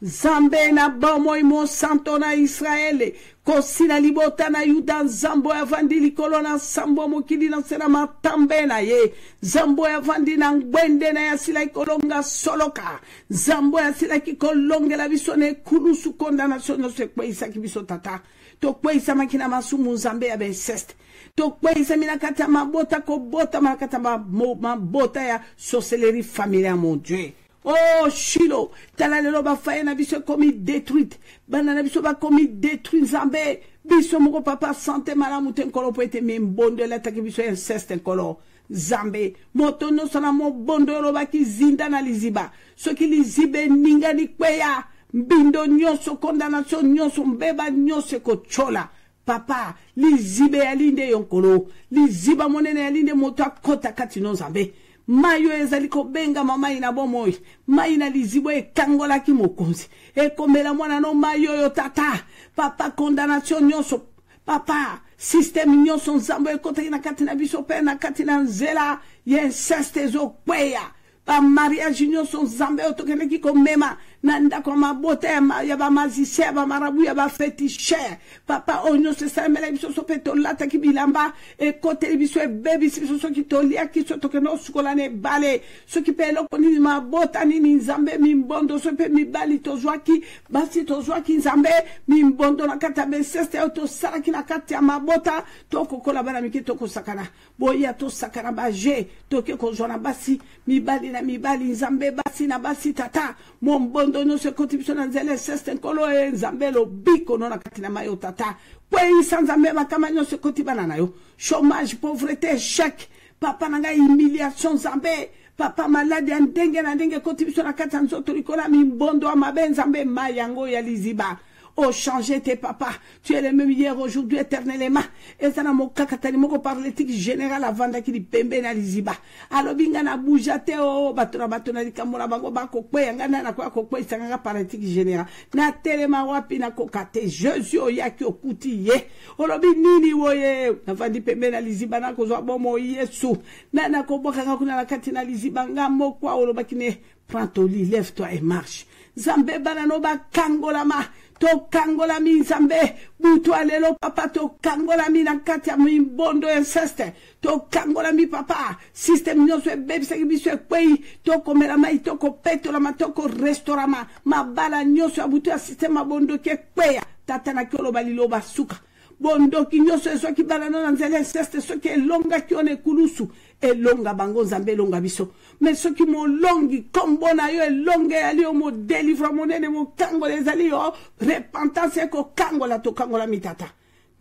Speaker 1: Zambe na bomo imo santo na Israele, kosi na libota na yuda zambo ya vandi likolo na sambo mokili na sena matambe na ye, zambo ya vandi na ngwende na ya sila ikolonga soloka, zambo ya sila kikolonge la biso ne kulusu kondanasyon no se kwe isa kibiso tata, to kwe isa makina masumu zambe ya beseste, to kwe isa minakata mabota ko bota manakata mabota ya sorcellerie familiale mon Dieu. Oh, Shilo, talalelo ba faye na biso komi détruite, banana biso ba komi détruite Zambé, biso moko papa santé malamu ten kolo po ete mimbondo la taki biso inceste kolo Zambé, moto no sana mo bondo lo ba ki zinda na liziba, so ki lizibe ninga ni kweya, mbindo nyoso condamnation nyoso mbeba nyoso ko chola. Papa, lizibe alinde yonkolo, liziba monene alinde moto akota kati no Zambé. Mayo ezaliko benga mama ina bomoi, maina lizibo e kangola ki mokonzi, e komela mwana no mayo yo tata, papa condamnation nyonso, papa, système nyonso nzambo e kote ina katina biso pe na katina nzela, ye inceste zo kweya, pa mariage nyonso nzambe otokene ki komema, nanda kwa mabote ya ba mazise, ya ba marabu, ya ba féticheur, papa onyo se salemele biso sope tolata ki bilamba, e kote biso e bebi biso so ki tolia ki so tokeno sukolane bale, so ki pe loko ni mabota ni nzambe mimbondo so pe mibali tozwa ki, basi tozwa ki nzambe mimbondo na kata beseste ya to saraki na kata ya mabota, toko kola bana miki toko sakana, boya to sakana baje, toke kozwana basi, mibali na mibali nzambe basi na basi tata, mombondo no se contribution na nzele seste nkolo e nzambe lo biko no na katina mayo tata kwe isa nzambe makama nyo se kontibana na yo chômage, pauvreté, échec papa nanga humiliation nzambe papa malade ndenge na ndenge contribution na katina nzoto likola mimbondo amabe nzambe mayango ya liziba. Oh, changer tes papas. Tu es le même hier, aujourd'hui, éternellement. Et ça n'a mon kakatani, mon parletique général avant d'aki di pembe na liziba. Alors, binga na boujate, oh, batona di kamura bango bako kwe, yangana na kwa kwe, sanga parletique général. Na telema wapi na kokate, Jésus o yaki o kuti ye. Olobi nini woye, na vandi pembe na liziba na kozwa bomo yesu. Na koboka kakuna na kati na liziba, nga mo kwa olobakine, prends ton lit, lève-toi et marche. Zambe bananoba kangolama. To kangola mi nzambe, butu alelo papa, to kangola mi na kati ya mbondo inceste, to kangola mi papa, système nyonso e bebi seki biso e kwei, to komela mai, to ko peto la ma, to ko restaurama, ma bala nyonso ya butu ya système mabondo ke kweya, tatana kiolo balilo basuka. Bondo ki nyonso e so ki bala non anzele inceste, so ki elonga ki one kulusu, elonga bango nzambe elonga biso. Mais ce qui m'ont longi, comme bon ayo, elonga ali o mo délivre monene mo kango les ali o, repentance ko kango la to kango la mitata.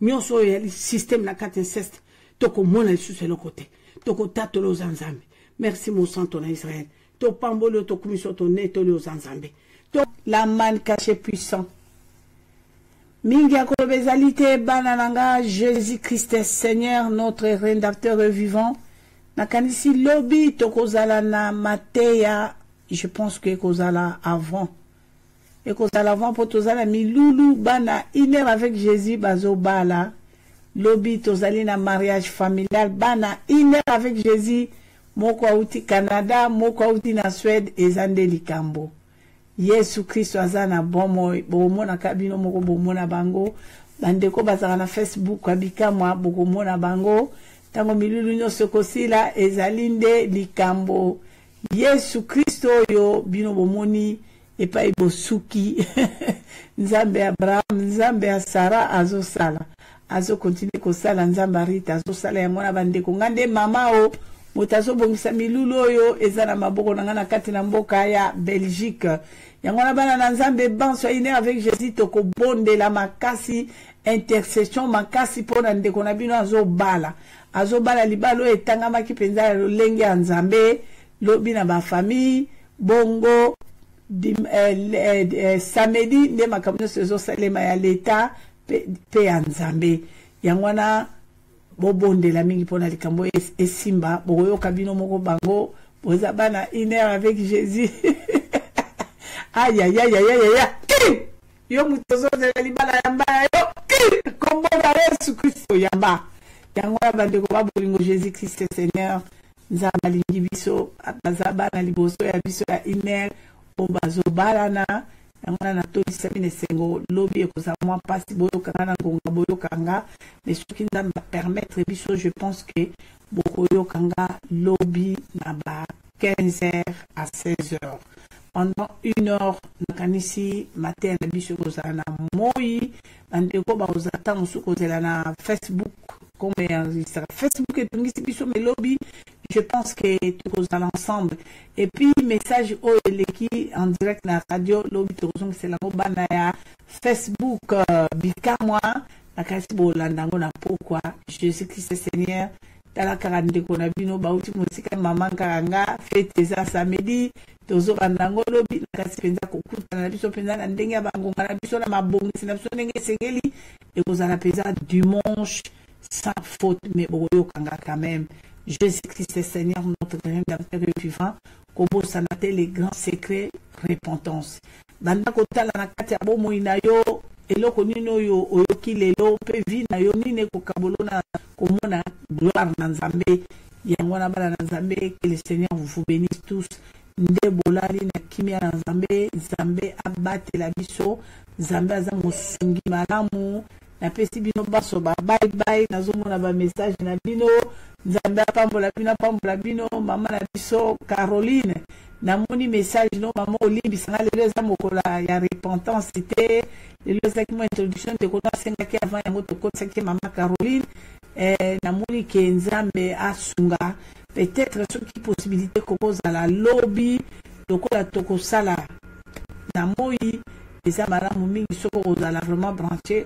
Speaker 1: Nyonso yali système na kate inceste, toko mona sous le côté, toko tato lo zanzambe. Merci mon sang ton Israël. To pambolo to kumiso to neto lo zanzambe. To la manne cachée puissant. Mingi akolobezalité banananga Jésus-Christ Seigneur notre rédempteur vivant. Nakanisi lobby tokozala na Mateya, je pense que kozala avant. Et kozala avant pour tozala milulu bana une heure avec Jésus bazo bala. Lobby tozali na mariage familial bana une heure avec Jésus. Moko auti Canada, moko auti na Suède ezande likambo. Yesu Christ azana bomo na kabino moko bomo na bango. Bandeko bazala na Facebook abika mwa bomo na bango. Tango milulu nyonso kosila ezalinde likambo. Yesu Christ oyo bino bomoni epa ibosuki. Nzambe Abraham, Nzambe Sara azosala. Azo continue kosala Nzambe Rita azosala yango na bandeko ngande mama o motazo bongisa milulu oyo ezana maboko na ngana kati na mboka ya Belgique. Yango na bana na Nzambe banso ine avec Jésus toko bonde la makasi intercession makasi pona ndeko na bino azobala libalo etangama kipenza lolenge ya Nzambe lobi na ba famille bongo samedi nde makambo sezo salema ya leta pe ya Nzambe yango na bobondela mingi pona likambo esimba boyoka bino moko bango boza bana une heure avec Jésus. Aïe aïe aïe aïe aïe aïe. Yo mutozo de libala yamba yo. Kombo na Yesu Kristo yamba. Yango bandeko babolingo Jésus Christ Seigneur. Nzamba lingi biso bazaba na liboso ya biso ya email obazo balana. Yango na toli sabine sengo lobby ekoza mwa pasi boyoka na ngonga boyokanga. Mais ce qui va permettre biso je pense que boyoka lobby na ba 15h à 16h. Pendant 1 heure, nakanisi matin na biso kozala na moi bandeko bazata musu kozela na Facebook comme enregistré Facebook et tungisi biso melobi. Je pense que tout kozala ensemble et puis message o eleki en direct na radio lobby tozong c'est la mobana ya Facebook bika moi nakanisi bolandango na pourquoi Jésus-Christ Seigneur tala karande kona bino bauti musika mama karanga fete za samedi tozo bandango lobi nakasi penza kokuta na biso penza na ndenge ya bangonga na biso na mabongisi na biso ndenge sengeli ekozala penza dimanche sans faute mais oyo kanga quand même Jésus-Christ Seigneur notre rédempteur vivant kobo sanate les grands secrets repentance banda kotala na kati ya bomo inayo eloko nino yo oyoki lelo pe vi na yo nine kokabolo na komona gloire na Nzambe yango na bala na Nzambe que le Seigneur vous bénisse tous nde bolali na kimia na Nzambe Nzambe abate la biso Nzambe aza mosungi malamu na pesi bino baso ba bye bye nazomona ba message na bino Nzambe apambola bino mama na biso Caroline namoni message no mama olimbi sanga lelo za mokola ya repentance c'était le zaki mo introduction de kona senga ki avant yango to kotsa ki mama Caroline namoni ke Nzambe asunga peut-être ce qui possibilité kokoza la lobby lokola toko sala na moi eza malamu mingi soko ozala vraiment branché